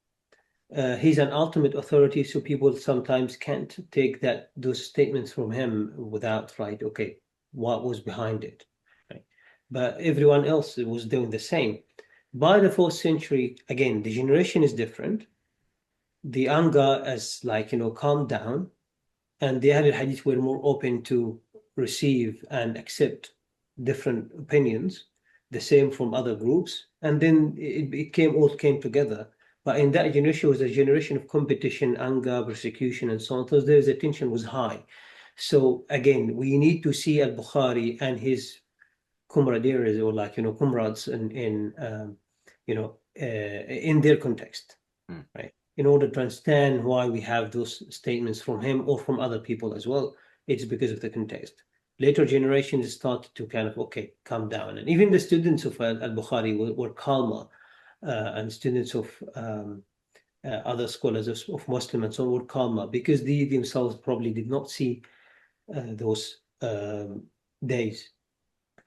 He's an ultimate authority, so people sometimes can't take those statements from him without, okay, what was behind it, right? But everyone else was doing the same. By the 4th century, again, the generation is different. The anger has calmed down, and the Ahl al-Hadith were more open to receive and accept different opinions, the same from other groups, and then it all came together. But in that generation was a generation of competition, anger, persecution, and so on. So the tension was high. So again, we need to see Al-Bukhari and his camaraderies, or comrades in their context, right? In order to understand why we have those statements from him or from other people as well, it's because of the context. Later generations started to calm down, and even the students of Al-Bukhari were calmer. And students of other scholars of Muslim and so on were calmer, because they themselves probably did not see those days.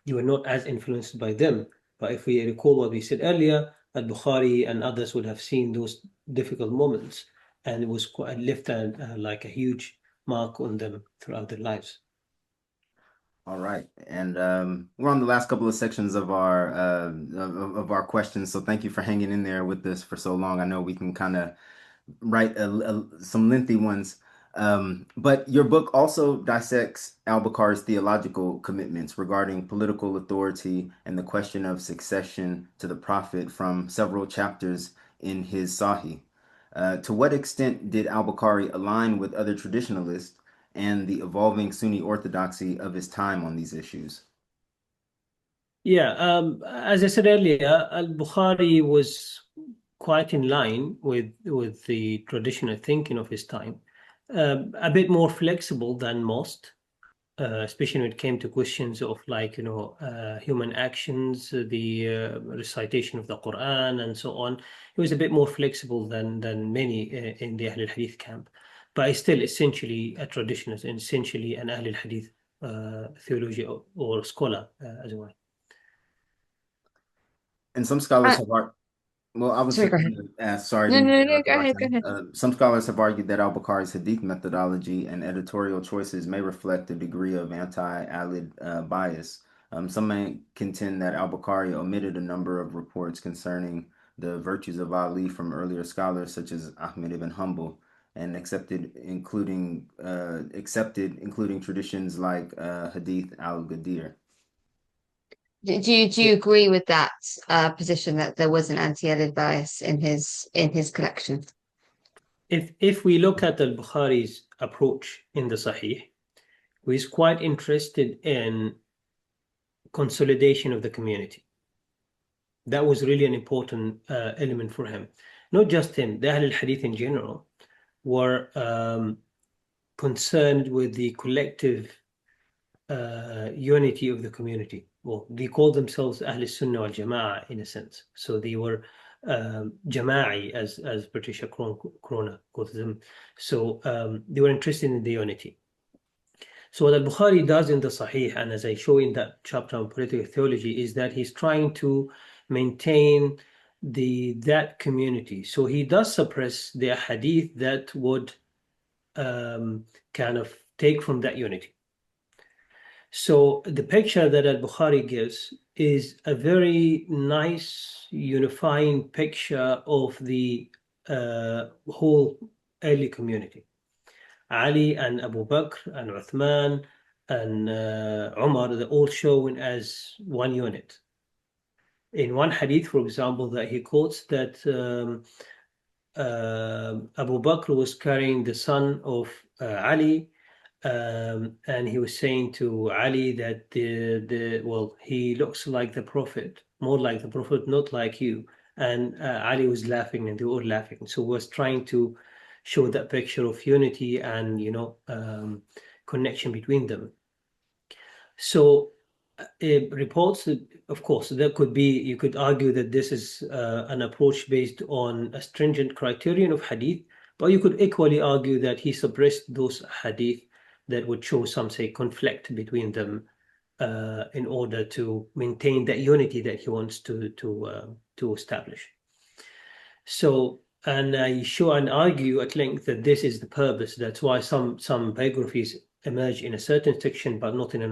You were not as influenced by them. But if we recall what we said earlier, Al-Bukhari and others would have seen those difficult moments, and it was left a huge mark on them throughout their lives. All right, and we're on the last couple of sections of our questions, so thank you for hanging in there with us for so long. I know we can kind of write some lengthy ones, but your book also dissects Al-Bukhari's theological commitments regarding political authority and the question of succession to the Prophet from several chapters in his Sahih. To what extent did Al-Bukhari align with other traditionalists and the evolving Sunni orthodoxy of his time on these issues? Yeah, as I said earlier, Al-Bukhari was quite in line with the traditional thinking of his time, a bit more flexible than most, especially when it came to questions of like, human actions, the recitation of the Quran and so on. He was a bit more flexible than many in the Ahl al-Hadith camp, but he's still essentially a traditionalist and essentially an Ahl al-Hadith theology or scholar as well. And some scholars have well, I was Sorry, just go ahead. going to ask, sorry, No, to no, no, interrupt, go ahead, go Roxanna. ahead. Some scholars have argued that al-Bukhari's hadith methodology and editorial choices may reflect a degree of anti-alid bias. Some may contend that al-Bukhari omitted a number of reports concerning the virtues of Ali from earlier scholars such as Ahmed ibn Hanbal, and accepted including traditions like hadith al-Ghadir. Do you agree with that position that there was an anti-edit bias in his collection? If we look at al-Bukhari's approach in the Sahih, he's quite interested in consolidation of the community. That was really an important element for him. Not just him, the Ahl al-Hadith in general were concerned with the collective unity of the community. Well, they called themselves Ahl al-Sunnah wal-Jama'ah in a sense. So they were Jama'i, as British Corona calls them. So they were interested in the unity. So what al-Bukhari does in the Sahih, and as I show in that chapter on political theology, is that he's trying to maintain that community. So he does suppress the hadith that would kind of take from that unity. So the picture that al-Bukhari gives is a very nice unifying picture of the whole early community. Ali and Abu Bakr and Uthman and Umar, they're all shown as one unit. In one hadith, for example, that he quotes that Abu Bakr was carrying the son of Ali, and he was saying to Ali that he looks like the Prophet, more like the Prophet, not like you. And Ali was laughing, and they were all laughing. So was trying to show that picture of unity and connection between them. So reports, of course, there could be, you could argue that this is an approach based on a stringent criterion of hadith, but you could equally argue that he suppressed those hadith that would show some, say, conflict between them in order to maintain that unity that he wants to establish. So, and I show and argue at length that this is the purpose. That's why some biographies emerge in a certain section, but not in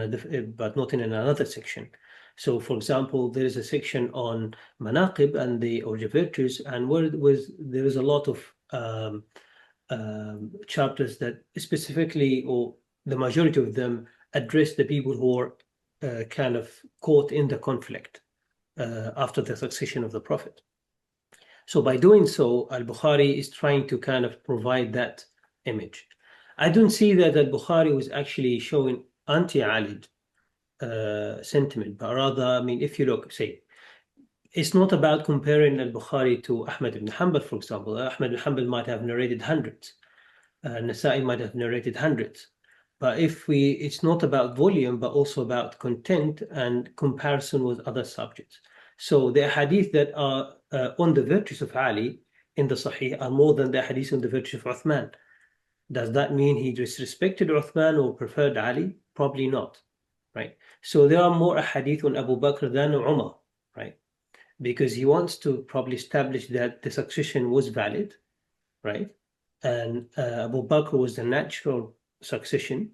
another section. So, for example, there is a section on manaqib and the virtues, and there is a lot of chapters that specifically, or the majority of them, address the people who are kind of caught in the conflict after the succession of the Prophet. So by doing so, al-Bukhari is trying to kind of provide that image. I don't see that al-Bukhari was actually showing anti-Alid sentiment, but rather, I mean, if you look, say, it's not about comparing al-Bukhari to Ahmed ibn Hanbal, for example. Ahmed ibn Hanbal might have narrated hundreds. Nasa'i might have narrated hundreds. But it's not about volume, but also about content and comparison with other subjects. So the hadith that are on the virtues of Ali in the Sahih are more than the hadith on the virtues of Uthman. Does that mean he disrespected Uthman or preferred Ali? Probably not, right? So there are more hadith on Abu Bakr than Umar, right? Because he wants to probably establish that the succession was valid, right? And Abu Bakr was the natural succession,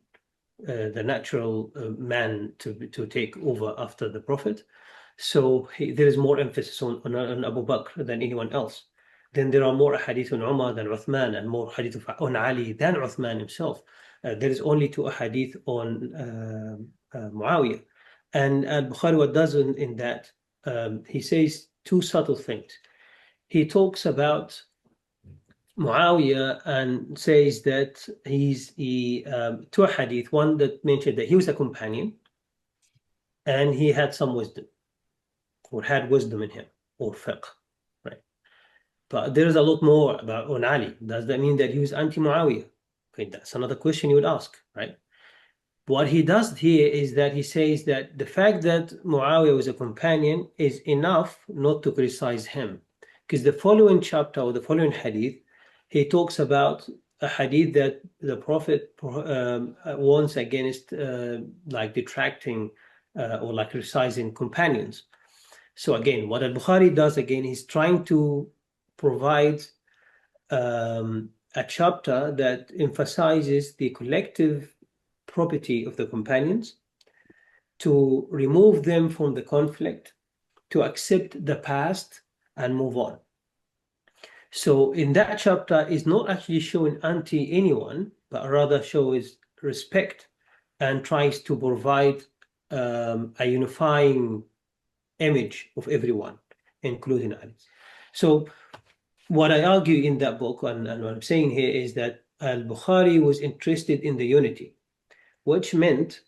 the natural man to take over after the Prophet. So there is more emphasis on Abu Bakr than anyone else. Then there are more hadith on Umar than Uthman, and more hadith on Ali than Uthman himself. There is only 2 hadith on Muawiyah. And al-Bukhari, what does in that, he says 2 subtle things. He talks about Muawiyah and says that he's 2 hadith, one that mentioned that he was a companion and he had some wisdom, or had wisdom in him, or fiqh, right? But there is a lot more about on Ali. Does that mean that he was anti-Muawiyah? Okay, that's another question you would ask, right? What he does here is that he says that the fact that Muawiyah was a companion is enough not to criticize him. Because the following chapter or the following hadith, he talks about a hadith that the Prophet warns against like detracting or like criticizing companions. So again, what Al-Bukhari does again, he's trying to provide a chapter that emphasizes the collective property of the companions, to remove them from the conflict, to accept the past and move on. So in that chapter is not actually showing anti anyone, but rather shows respect and tries to provide a unifying image of everyone, including Ali. So what I argue in that book, and what I'm saying here, is that Al-Bukhari was interested in the unity, which meant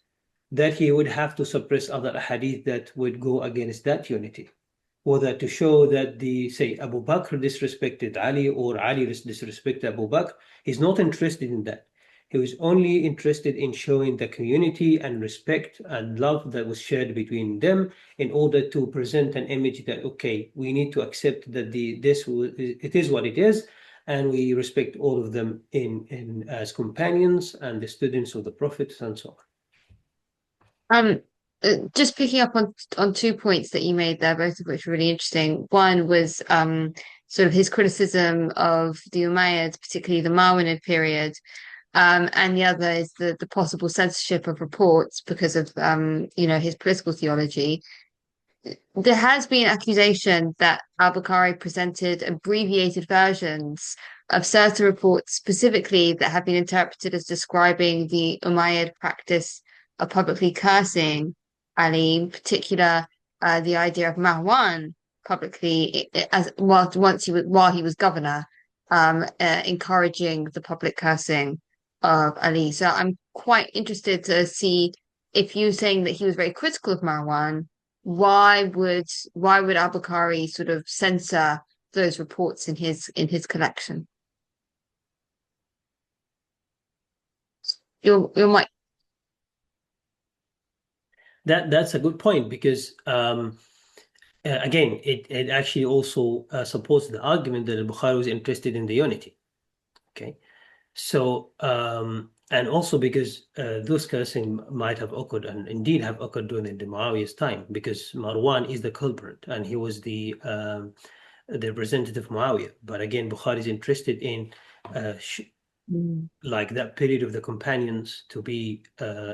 that he would have to suppress other hadith that would go against that unity, whether to show that say Abu Bakr disrespected Ali or Ali disrespected Abu Bakr. He's not interested in that. He was only interested in showing the community and respect and love that was shared between them, in order to present an image that, okay, we need to accept that it is what it is, and we respect all of them as companions and the students of the Prophet and so on. Just picking up on 2 points that you made there, both of which were really interesting. One was sort of his criticism of the Umayyads, particularly the Marwanid period, and the other is the possible censorship of reports because of his political theology. There has been accusation that Al-Bukhari presented abbreviated versions of certain reports specifically that have been interpreted as describing the Umayyad practice of publicly cursing Ali, in particular the idea of Marwan publicly while he was governor, encouraging the public cursing of Ali. So I'm quite interested to see, if you're saying that he was very critical of Marwan, why would Al-Bukhari sort of censor those reports in his collection? Your mic. That's a good point, because again, it actually also supports the argument that Al-Bukhari was interested in the unity. Okay, so and also because those cursing might have occurred, and indeed have occurred during the Muawiyah's time, because Marwan is the culprit and he was the representative of Muawiyah. But again, Bukhari is interested in like that period of the companions to be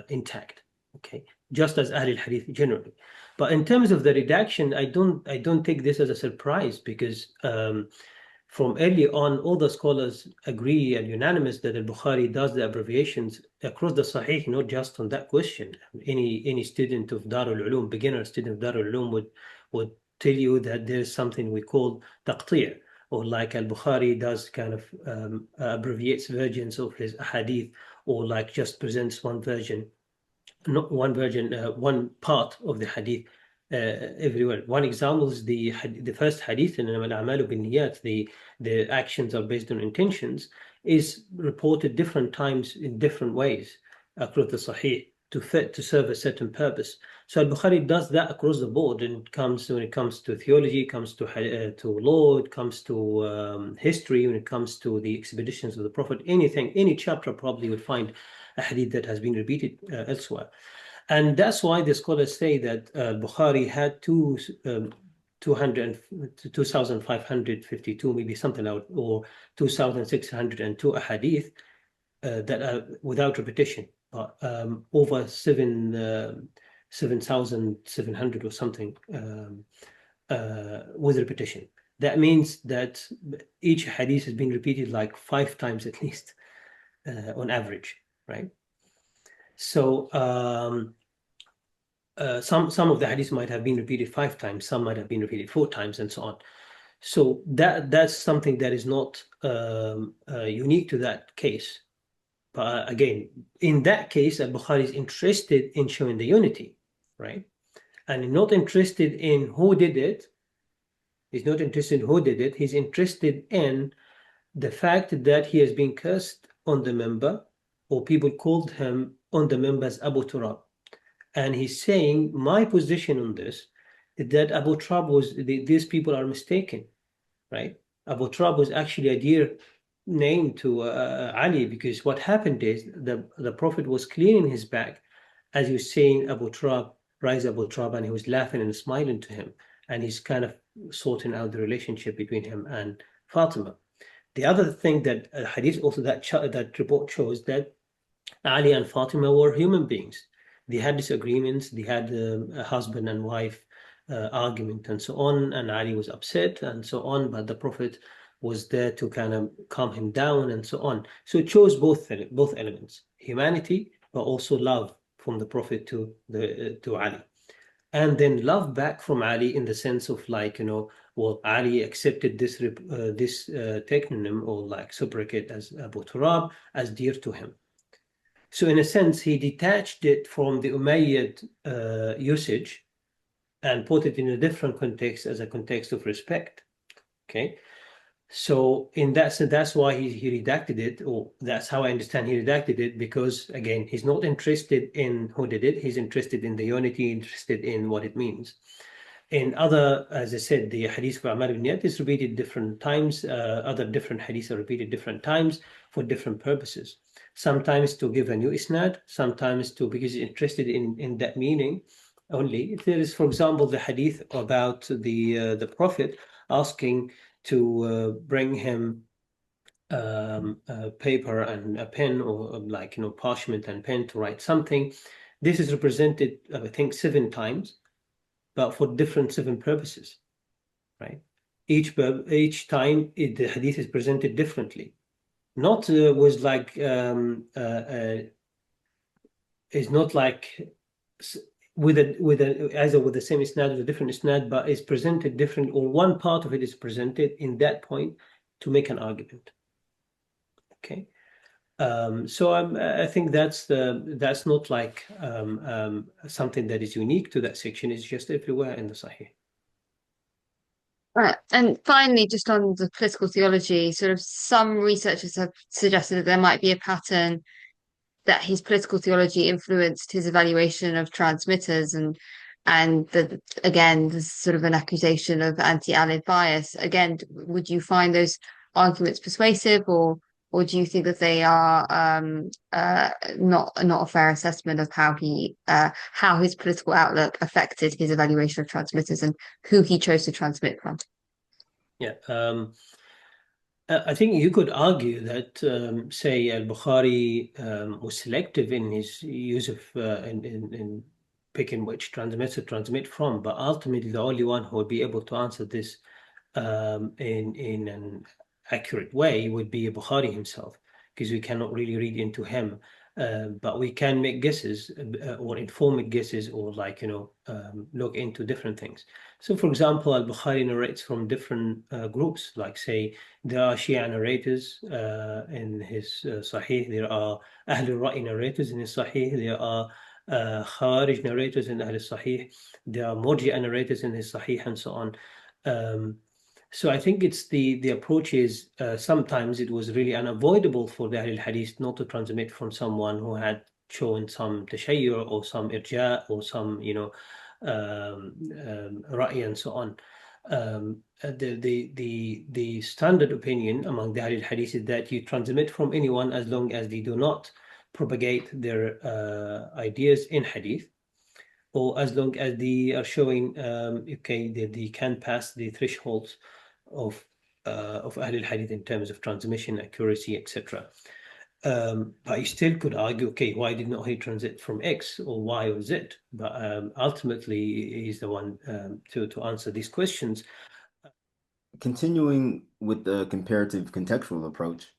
intact. Okay, just as Ahl al-Hadith generally. But in terms of the redaction, I don't take this as a surprise, because from early on, all the scholars agree and unanimous that Al-Bukhari does the abbreviations across the Sahih, not just on that question. Any student of Darul Ulum, beginner student of Darul Ulum would tell you that there's something we call taqti', or like Al-Bukhari does kind of abbreviates versions of his hadith, or like just presents one version, not one version, one part of the hadith everywhere. One example is the first hadith in Al-A'malu bin-Niyat, the actions are based on intentions, is reported different times in different ways across the Sahih to serve a certain purpose. So Al-Bukhari does that across the board, and when it comes to theology, comes to law, it comes to history, when it comes to the expeditions of the Prophet, any chapter probably would find a hadith that has been repeated elsewhere. And that's why the scholars say that Bukhari had 2,552, maybe something out, or 2,602 ahadith that are without repetition, over 7,700 or something with repetition. That means that each hadith has been repeated like 5 times at least on average, right? So some of the hadiths might have been repeated 5 times, some might have been repeated 4 times, and so on. So that's something that is not unique to that case. But again, in that case, Al-Bukhari is interested in showing the unity, right? And not interested in who did it. He's not interested in who did it. He's interested in the fact that he has been cursed on the member, or people called him on the members Abu Turab. And he's saying, my position on this is that Abu Turab was, these people are mistaken, right? Abu Turab was actually a dear name to Ali, because what happened is the Prophet was cleaning his back as he was saying Abu Turab, rise Abu Turab, and he was laughing and smiling to him. And he's kind of sorting out the relationship between him and Fatima. The other thing that hadith also, that report shows that Ali and Fatima were human beings. They had disagreements, they had a husband and wife argument and so on, and Ali was upset and so on, but the Prophet was there to kind of calm him down and so on. So it shows both elements, humanity, but also love from the Prophet to Ali. And then love back from Ali in the sense of like, well, Ali accepted this technonym or like sobriquet as Abu Turab as dear to him. So in a sense, he detached it from the Umayyad usage and put it in a different context as a context of respect. Okay. So in that sense, that's why he redacted it, or that's how I understand he redacted it, because again, he's not interested in who did it. He's interested in the unity, interested in what it means. In other, as I said, the hadith of Ammar ibn Yasir is repeated different times. Other different hadiths are repeated different times for different purposes. Sometimes to give a new isnad, sometimes because he's interested in that meaning only. There is, for example, the hadith about the Prophet asking to bring him paper and a pen, or like parchment and pen to write something. This is represented, I think, 7 times, but for different 7 purposes, right? Each time the hadith is presented differently. Not was like is not like with either with the same isnad or a different isnad, but is presented different, or one part of it is presented in that point to make an argument. Okay. So I think that's not like something that is unique to that section. It's just everywhere in the Sahih. Right. And finally, just on the political theology, sort of some researchers have suggested that there might be a pattern that his political theology influenced his evaluation of transmitters, and again, there's sort of an accusation of anti-Alid bias. Again, would you find those arguments persuasive, or do you think that they are not a fair assessment of how his political outlook affected his evaluation of transmitters and who he chose to transmit from? Yeah. I think you could argue that, say, Al-Bukhari was selective in his use of in picking which transmitter to transmit from, but ultimately the only one who would be able to answer this in an accurate way would be Bukhari himself, because we cannot really read into him, but we can make guesses or informed guesses, or like look into different things. So, for example, Al-Bukhari narrates from different groups, like say there are Shia narrators in his Sahih, there are Ahl al-Ra'i narrators in his Sahih, there are Khawarij narrators in Ahl al-Sahih, there are Murji'a narrators in his Sahih, and so on. So I think it's the approach is sometimes it was really unavoidable for the Ahl al-Hadith not to transmit from someone who had shown some tashayyur or some irja or some ra'i and so on. The standard opinion among the Ahl al-Hadith is that you transmit from anyone as long as they do not propagate their ideas in hadith, or as long as they are showing they can pass the thresholds of Ahl al-Hadith in terms of transmission, accuracy, etc. But you still could argue, okay, why did not he transit from X or Y or Z? But ultimately, he's the one to answer these questions. Continuing with the comparative contextual approach,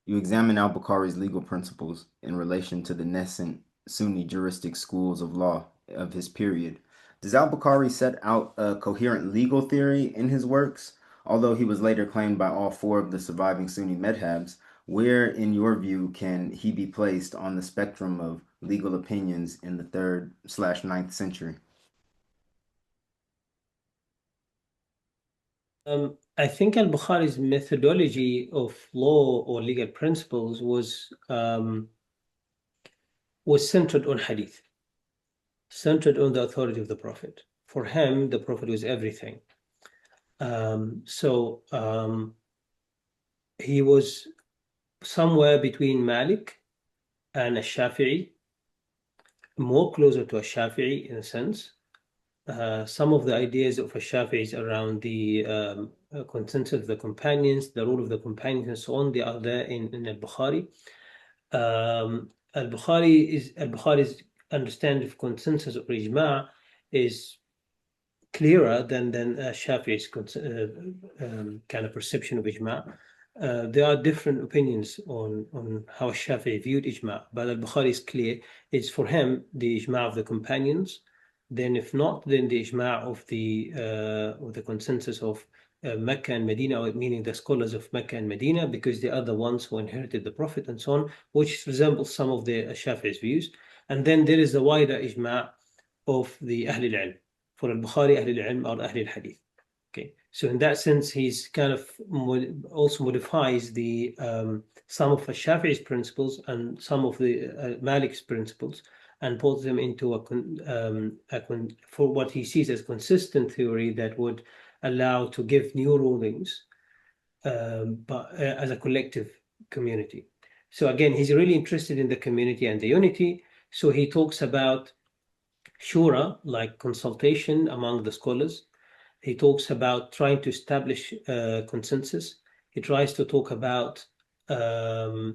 you examine al-Bukhari's legal principles in relation to the nascent Sunni juristic schools of law of his period. Does al-Bukhari set out a coherent legal theory in his works? Although he was later claimed by all 4 of the surviving Sunni madhabs, where, in your view, can he be placed on the spectrum of legal opinions in the 3rd/9th century? I think Al-Bukhari's methodology of law or legal principles was was centered on hadith, centered on the authority of the Prophet. For him, the Prophet was everything. He was somewhere between Malik and a Shafi'i, more closer to a Shafi'i in a sense. Some of the ideas of a Shafi'i is around the consensus of the companions, the role of the companions, and so on. They are there in Al-Bukhari. Al-Bukhari's understanding of consensus or ijma' is clearer than Shafi'i's kind of perception of ijma'. There are different opinions on how Shafi'i viewed ijma', but Al-Bukhari is clear. It's for him the ijma' of the companions. Then, if not, then the ijma' of the consensus of Mecca and Medina, meaning the scholars of Mecca and Medina, because they are the ones who inherited the Prophet and so on, which resembles some of the Shafi'i's views. And then there is the wider ijma' of the Ahl al-Ilm. For Al-Bukhari, Ahl al-Ilm are Ahl al-Hadith. Okay, so in that sense, he's kind of also modifies the some of Shafi'i's principles and some of the Malik's principles, and puts them into for what he sees as consistent theory that would allow to give new rulings, but as a collective community. So again, he's really interested in the community and the unity. So he talks about shura, like consultation among the scholars. He talks about trying to establish consensus. He tries to talk about the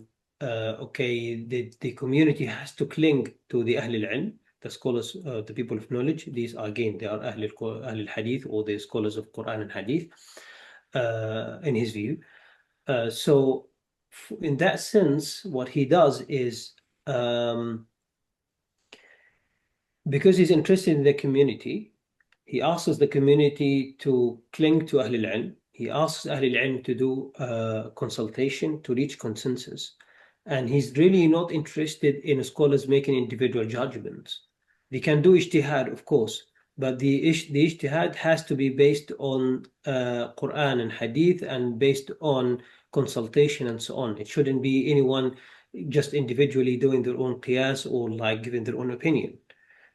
community has to cling to the Ahl al-Ilm, the scholars, the people of knowledge. These are, again, they are Ahl al-Hadith, or the scholars of Quran and Hadith, in his view. So in that sense, what he does is, because he's interested in the community, he asks the community to cling to Ahl al-Ilm. He asks Ahl al-Ilm to do consultation to reach consensus. And he's really not interested in scholars making individual judgments. They can do ijtihad, of course, but the ijtihad has to be based on Quran and Hadith and based on consultation and so on. It shouldn't be anyone just individually doing their own qiyas or like giving their own opinion,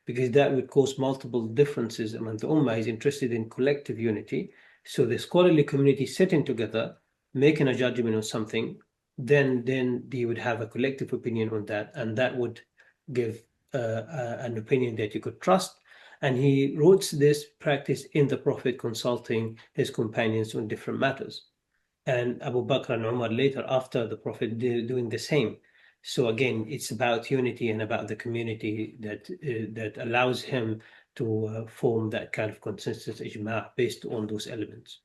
because that would cause multiple differences among the ummah. He's interested in collective unity. So the scholarly community sitting together, making a judgment on something, then they would have a collective opinion on that, and that would give an opinion that you could trust. And he roots this practice in the Prophet consulting his companions on different matters, and Abu Bakr and Umar later after the Prophet doing the same. So again, it's about unity and about the community that allows him to form that kind of consensus ijma' based on those elements.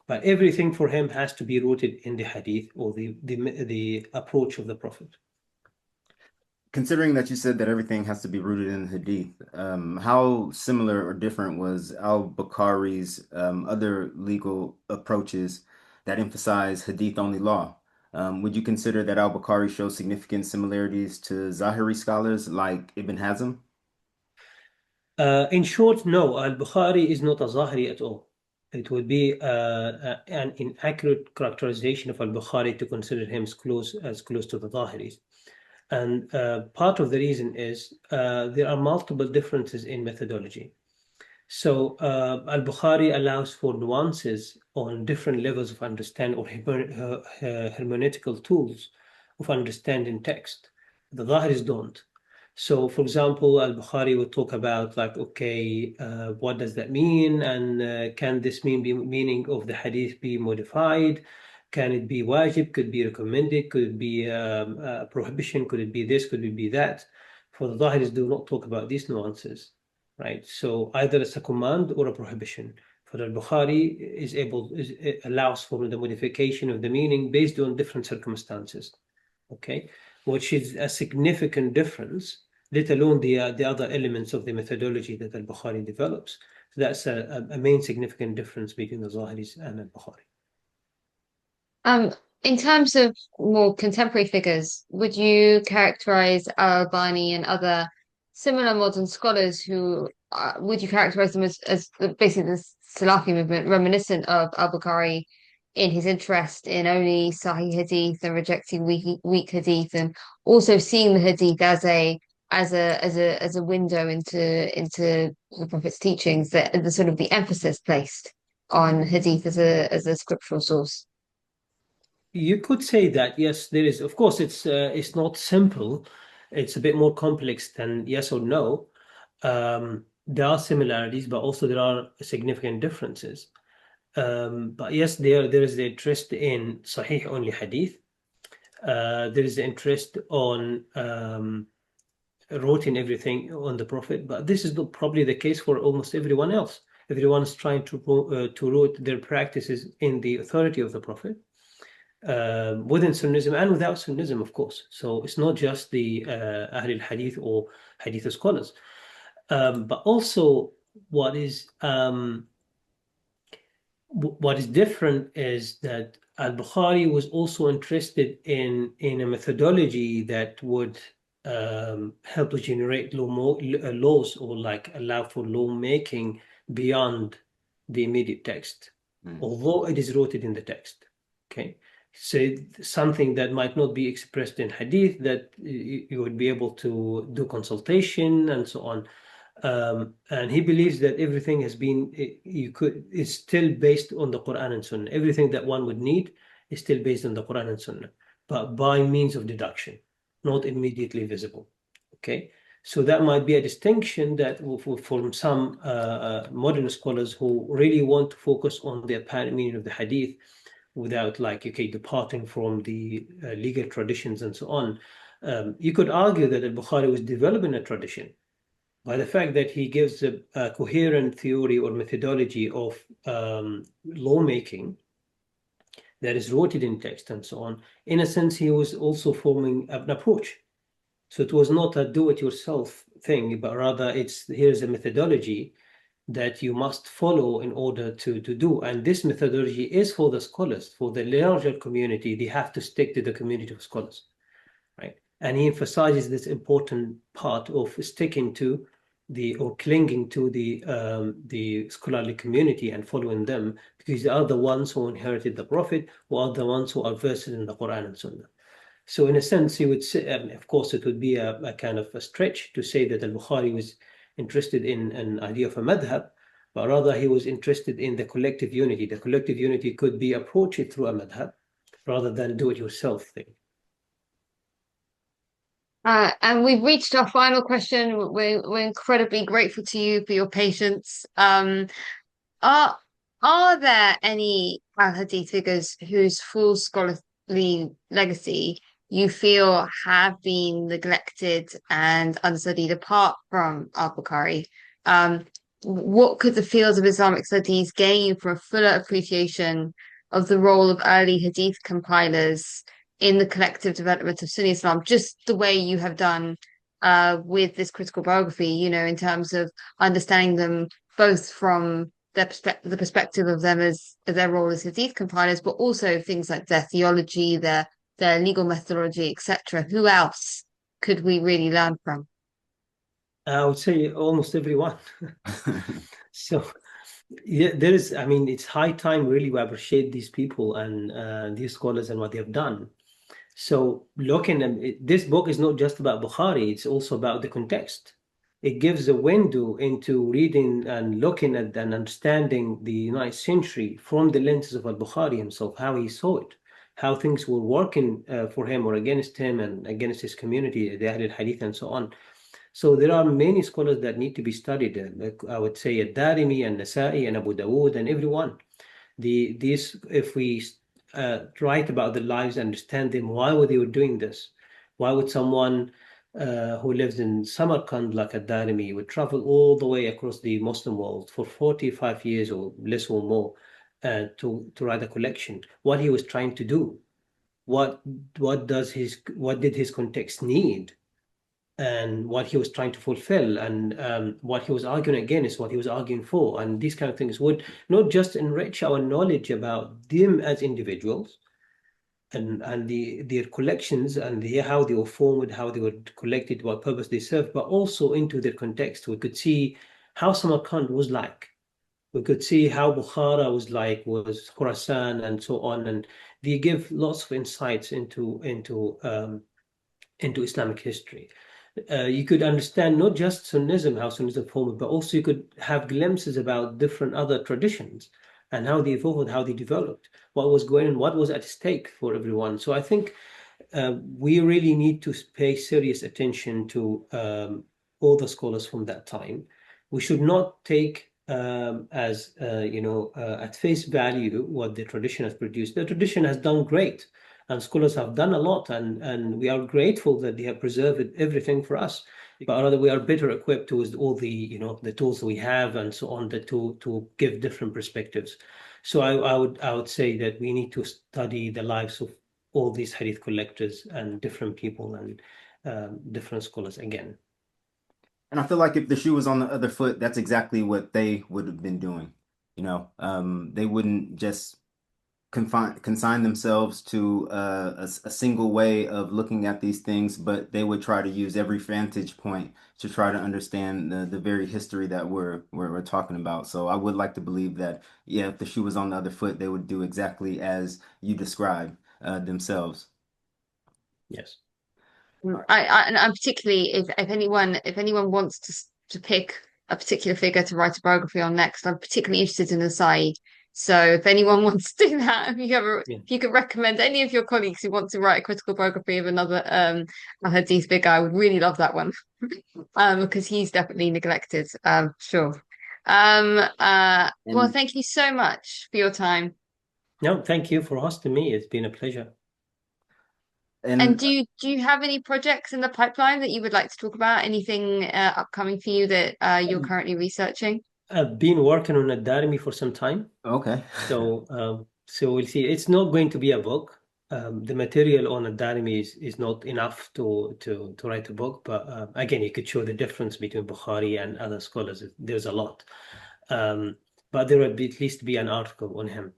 But everything for him has to be rooted in the hadith, or the approach of the Prophet. Considering that you said that everything has to be rooted in hadith, how similar or different was Al-Bukhari's other legal approaches that emphasize hadith-only law? Would you consider that Al-Bukhari shows significant similarities to Zahiri scholars like Ibn Hazm? In short, no. Al-Bukhari is not a Zahiri at all. It would be an inaccurate characterization of Al-Bukhari to consider him as close to the Zahiris. And part of the reason is there are multiple differences in methodology. So Al-Bukhari allows for nuances on different levels of understanding, or hermeneutical tools of understanding text. The Zahiris don't. So, for example, Al-Bukhari would talk about like, okay, what does that mean? And can this meaning of the hadith be modified? Can it be wajib? Could it be recommended? Could it be a prohibition? Could it be this? Could it be that? For the Zahiris, do not talk about these nuances, right? So either it's a command or a prohibition. For Al-Bukhari, it allows for the modification of the meaning based on different circumstances, okay? Which is a significant difference, let alone the other elements of the methodology that Al-Bukhari develops. So that's a main significant difference between the Zahiris and Al-Bukhari. In terms of more contemporary figures, would you characterize Al-Albani and other similar modern scholars who would you characterize them as basically the Salafi movement, reminiscent of Al-Bukhari in his interest in only Sahih hadith and rejecting weak hadith, and also seeing the hadith as a window into the Prophet's teachings, that the sort of the emphasis placed on hadith as a scriptural source. You could say that, yes, there is. Of course, it's not simple. It's a bit more complex than yes or no. There are similarities, but also there are significant differences. But yes, there is the interest in Sahih only hadith. There is the interest on writing everything on the Prophet, but this is probably the case for almost everyone else. Everyone is trying to root their practices in the authority of the Prophet, within Sunnism and without Sunnism, of course. So it's not just the Ahl al-Hadith or Hadith scholars, but also what is different is that Al-Bukhari was also interested in a methodology that would help to generate laws, or like allow for lawmaking beyond the immediate text, although it is rooted in the text. Okay, so something that might not be expressed in hadith, that you would be able to do consultation and so on. And he believes that everything has been, is still based on the Quran and Sunnah. Everything that one would need is still based on the Quran and Sunnah, but by means of deduction, not immediately visible. Okay, so that might be a distinction that from some modern scholars who really want to focus on the apparent meaning of the hadith without, like, okay, departing from the legal traditions and so on. You could argue that Al-Bukhari was developing a tradition by the fact that he gives a coherent theory or methodology of lawmaking that is rooted in text and so on. In a sense, he was also forming an approach. So it was not a do-it-yourself thing, but rather here's a methodology that you must follow in order to do. And this methodology is for the scholars, for the larger community. They have to stick to the community of scholars, right? And he emphasizes this important part of sticking to or clinging to the scholarly community and following them, because they are the ones who inherited the Prophet, who are the ones who are versed in the Quran and Sunnah. So in a sense, you would say, of course, it would be a kind of a stretch to say that Al-Bukhari was interested in an idea of a madhab, but rather he was interested in the collective unity. The collective unity could be approached through a madhab rather than do-it-yourself thing. And we've reached our final question. We're incredibly grateful to you for your patience. Are there any Al-Hadith figures whose full scholarly legacy you feel have been neglected and unstudied apart from Al-Bukhari? What could the fields of Islamic studies gain from a fuller appreciation of the role of early Hadith compilers in the collective development of Sunni Islam, just the way you have done with this critical biography, in terms of understanding them both from the perspective of them as their role as Hadith compilers, but also things like their theology, their legal methodology, etc. Who else could we really learn from? I would say almost everyone. So yeah, it's high time really we appreciate these people and these scholars and what they have done. So looking at this book is not just about Bukhari, it's also about the context. It gives a window into reading and looking at and understanding the 9th century from the lenses of Al-Bukhari himself, how he saw it, how things were working for him or against him and against his community, the Ahl al-Hadith and so on. So there are many scholars that need to be studied. Like I would say Ad-Darimi and Nasa'i and Abu Dawood and everyone. If we write about their lives, understand them, why were they doing this? Why would someone who lives in Samarkand like Ad-Darimi would travel all the way across the Muslim world for 45 years or less or more to write a collection? What he was trying to do? What did his context need? And what he was trying to fulfill, and what he was arguing against, what he was arguing for, and these kind of things would not just enrich our knowledge about them as individuals and their collections and how they were formed, how they were collected, what purpose they served, but also into their context. We could see how Samarkand was like We could see how Bukhara was Khorasan and so on, and they give lots of insights into Islamic history. You could understand not just Sunnism, how Sunnism formed, but also you could have glimpses about different other traditions and how they evolved, how they developed, what was going on, what was at stake for everyone. So I think we really need to pay serious attention to all the scholars from that time. We should not take as at face value what the tradition has produced. The tradition has done great, and scholars have done a lot, and we are grateful that they have preserved everything for us. But rather, we are better equipped with all the tools we have and so on to give different perspectives. So I would say that we need to study the lives of all these hadith collectors and different people and different scholars again. And I feel like if the shoe was on the other foot, that's exactly what they would have been doing. They wouldn't just consign themselves to a single way of looking at these things, but they would try to use every vantage point to try to understand the very history that we're talking about. So I would like to believe that, yeah, if the shoe was on the other foot, they would do exactly as you described themselves. Yes. And particularly if anyone wants to pick a particular figure to write a biography on next, I'm particularly interested in the Sahih. So if anyone wants to do that, if you could recommend any of your colleagues who want to write a critical biography of another a hadith figure, I would really love that one. Because he's definitely neglected. Sure. Well, thank you so much for your time. No, thank you for hosting me. It's been a pleasure. And do you have any projects in the pipeline that you would like to talk about? Anything upcoming for you that you're currently researching? I've been working on Ad-Darimi for some time. Okay. So we'll see. It's not going to be a book. The material on Ad-Darimi is not enough to write a book. But again, you could show the difference between Bukhari and other scholars. There's a lot. But there will at least be an article on him.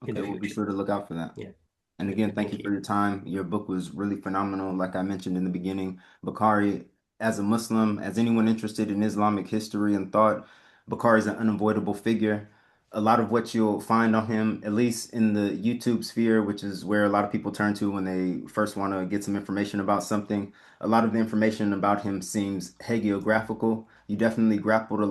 Okay, we'll be sure to look out for that. Yeah. And again, thank you for your time. Your book was really phenomenal. Like I mentioned in the beginning, Bukhari, as a Muslim, as anyone interested in Islamic history and thought, Bukhari is an unavoidable figure. A lot of what you'll find on him, at least in the YouTube sphere, which is where a lot of people turn to when they first want to get some information about something, a lot of the information about him seems hagiographical. You definitely grappled with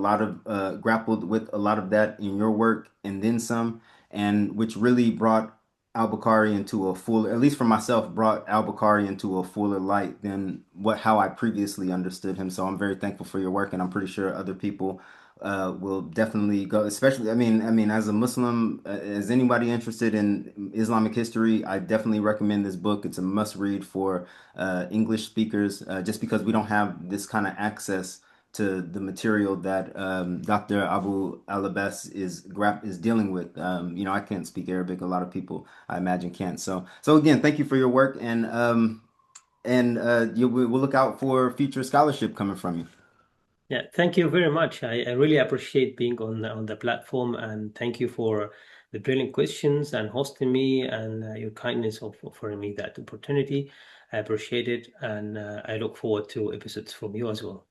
a lot of that in your work and then some, and which really brought Al-Bukhari into a fuller, at least for myself, brought Al-Bukhari into a fuller light than how I previously understood him. So I'm very thankful for your work, and I'm pretty sure other people will definitely go. Especially, as a Muslim, as anybody interested in Islamic history, I definitely recommend this book. It's a must-read for English speakers, just because we don't have this kind of access to the material that Dr. Abu-Alabbas is dealing with. I can't speak Arabic. A lot of people, I imagine, can't. So again, thank you for your work, and we'll look out for future scholarship coming from you. Yeah, thank you very much. I really appreciate being on the platform, and thank you for the brilliant questions and hosting me and your kindness of offering me that opportunity. I appreciate it, and I look forward to episodes from you as well.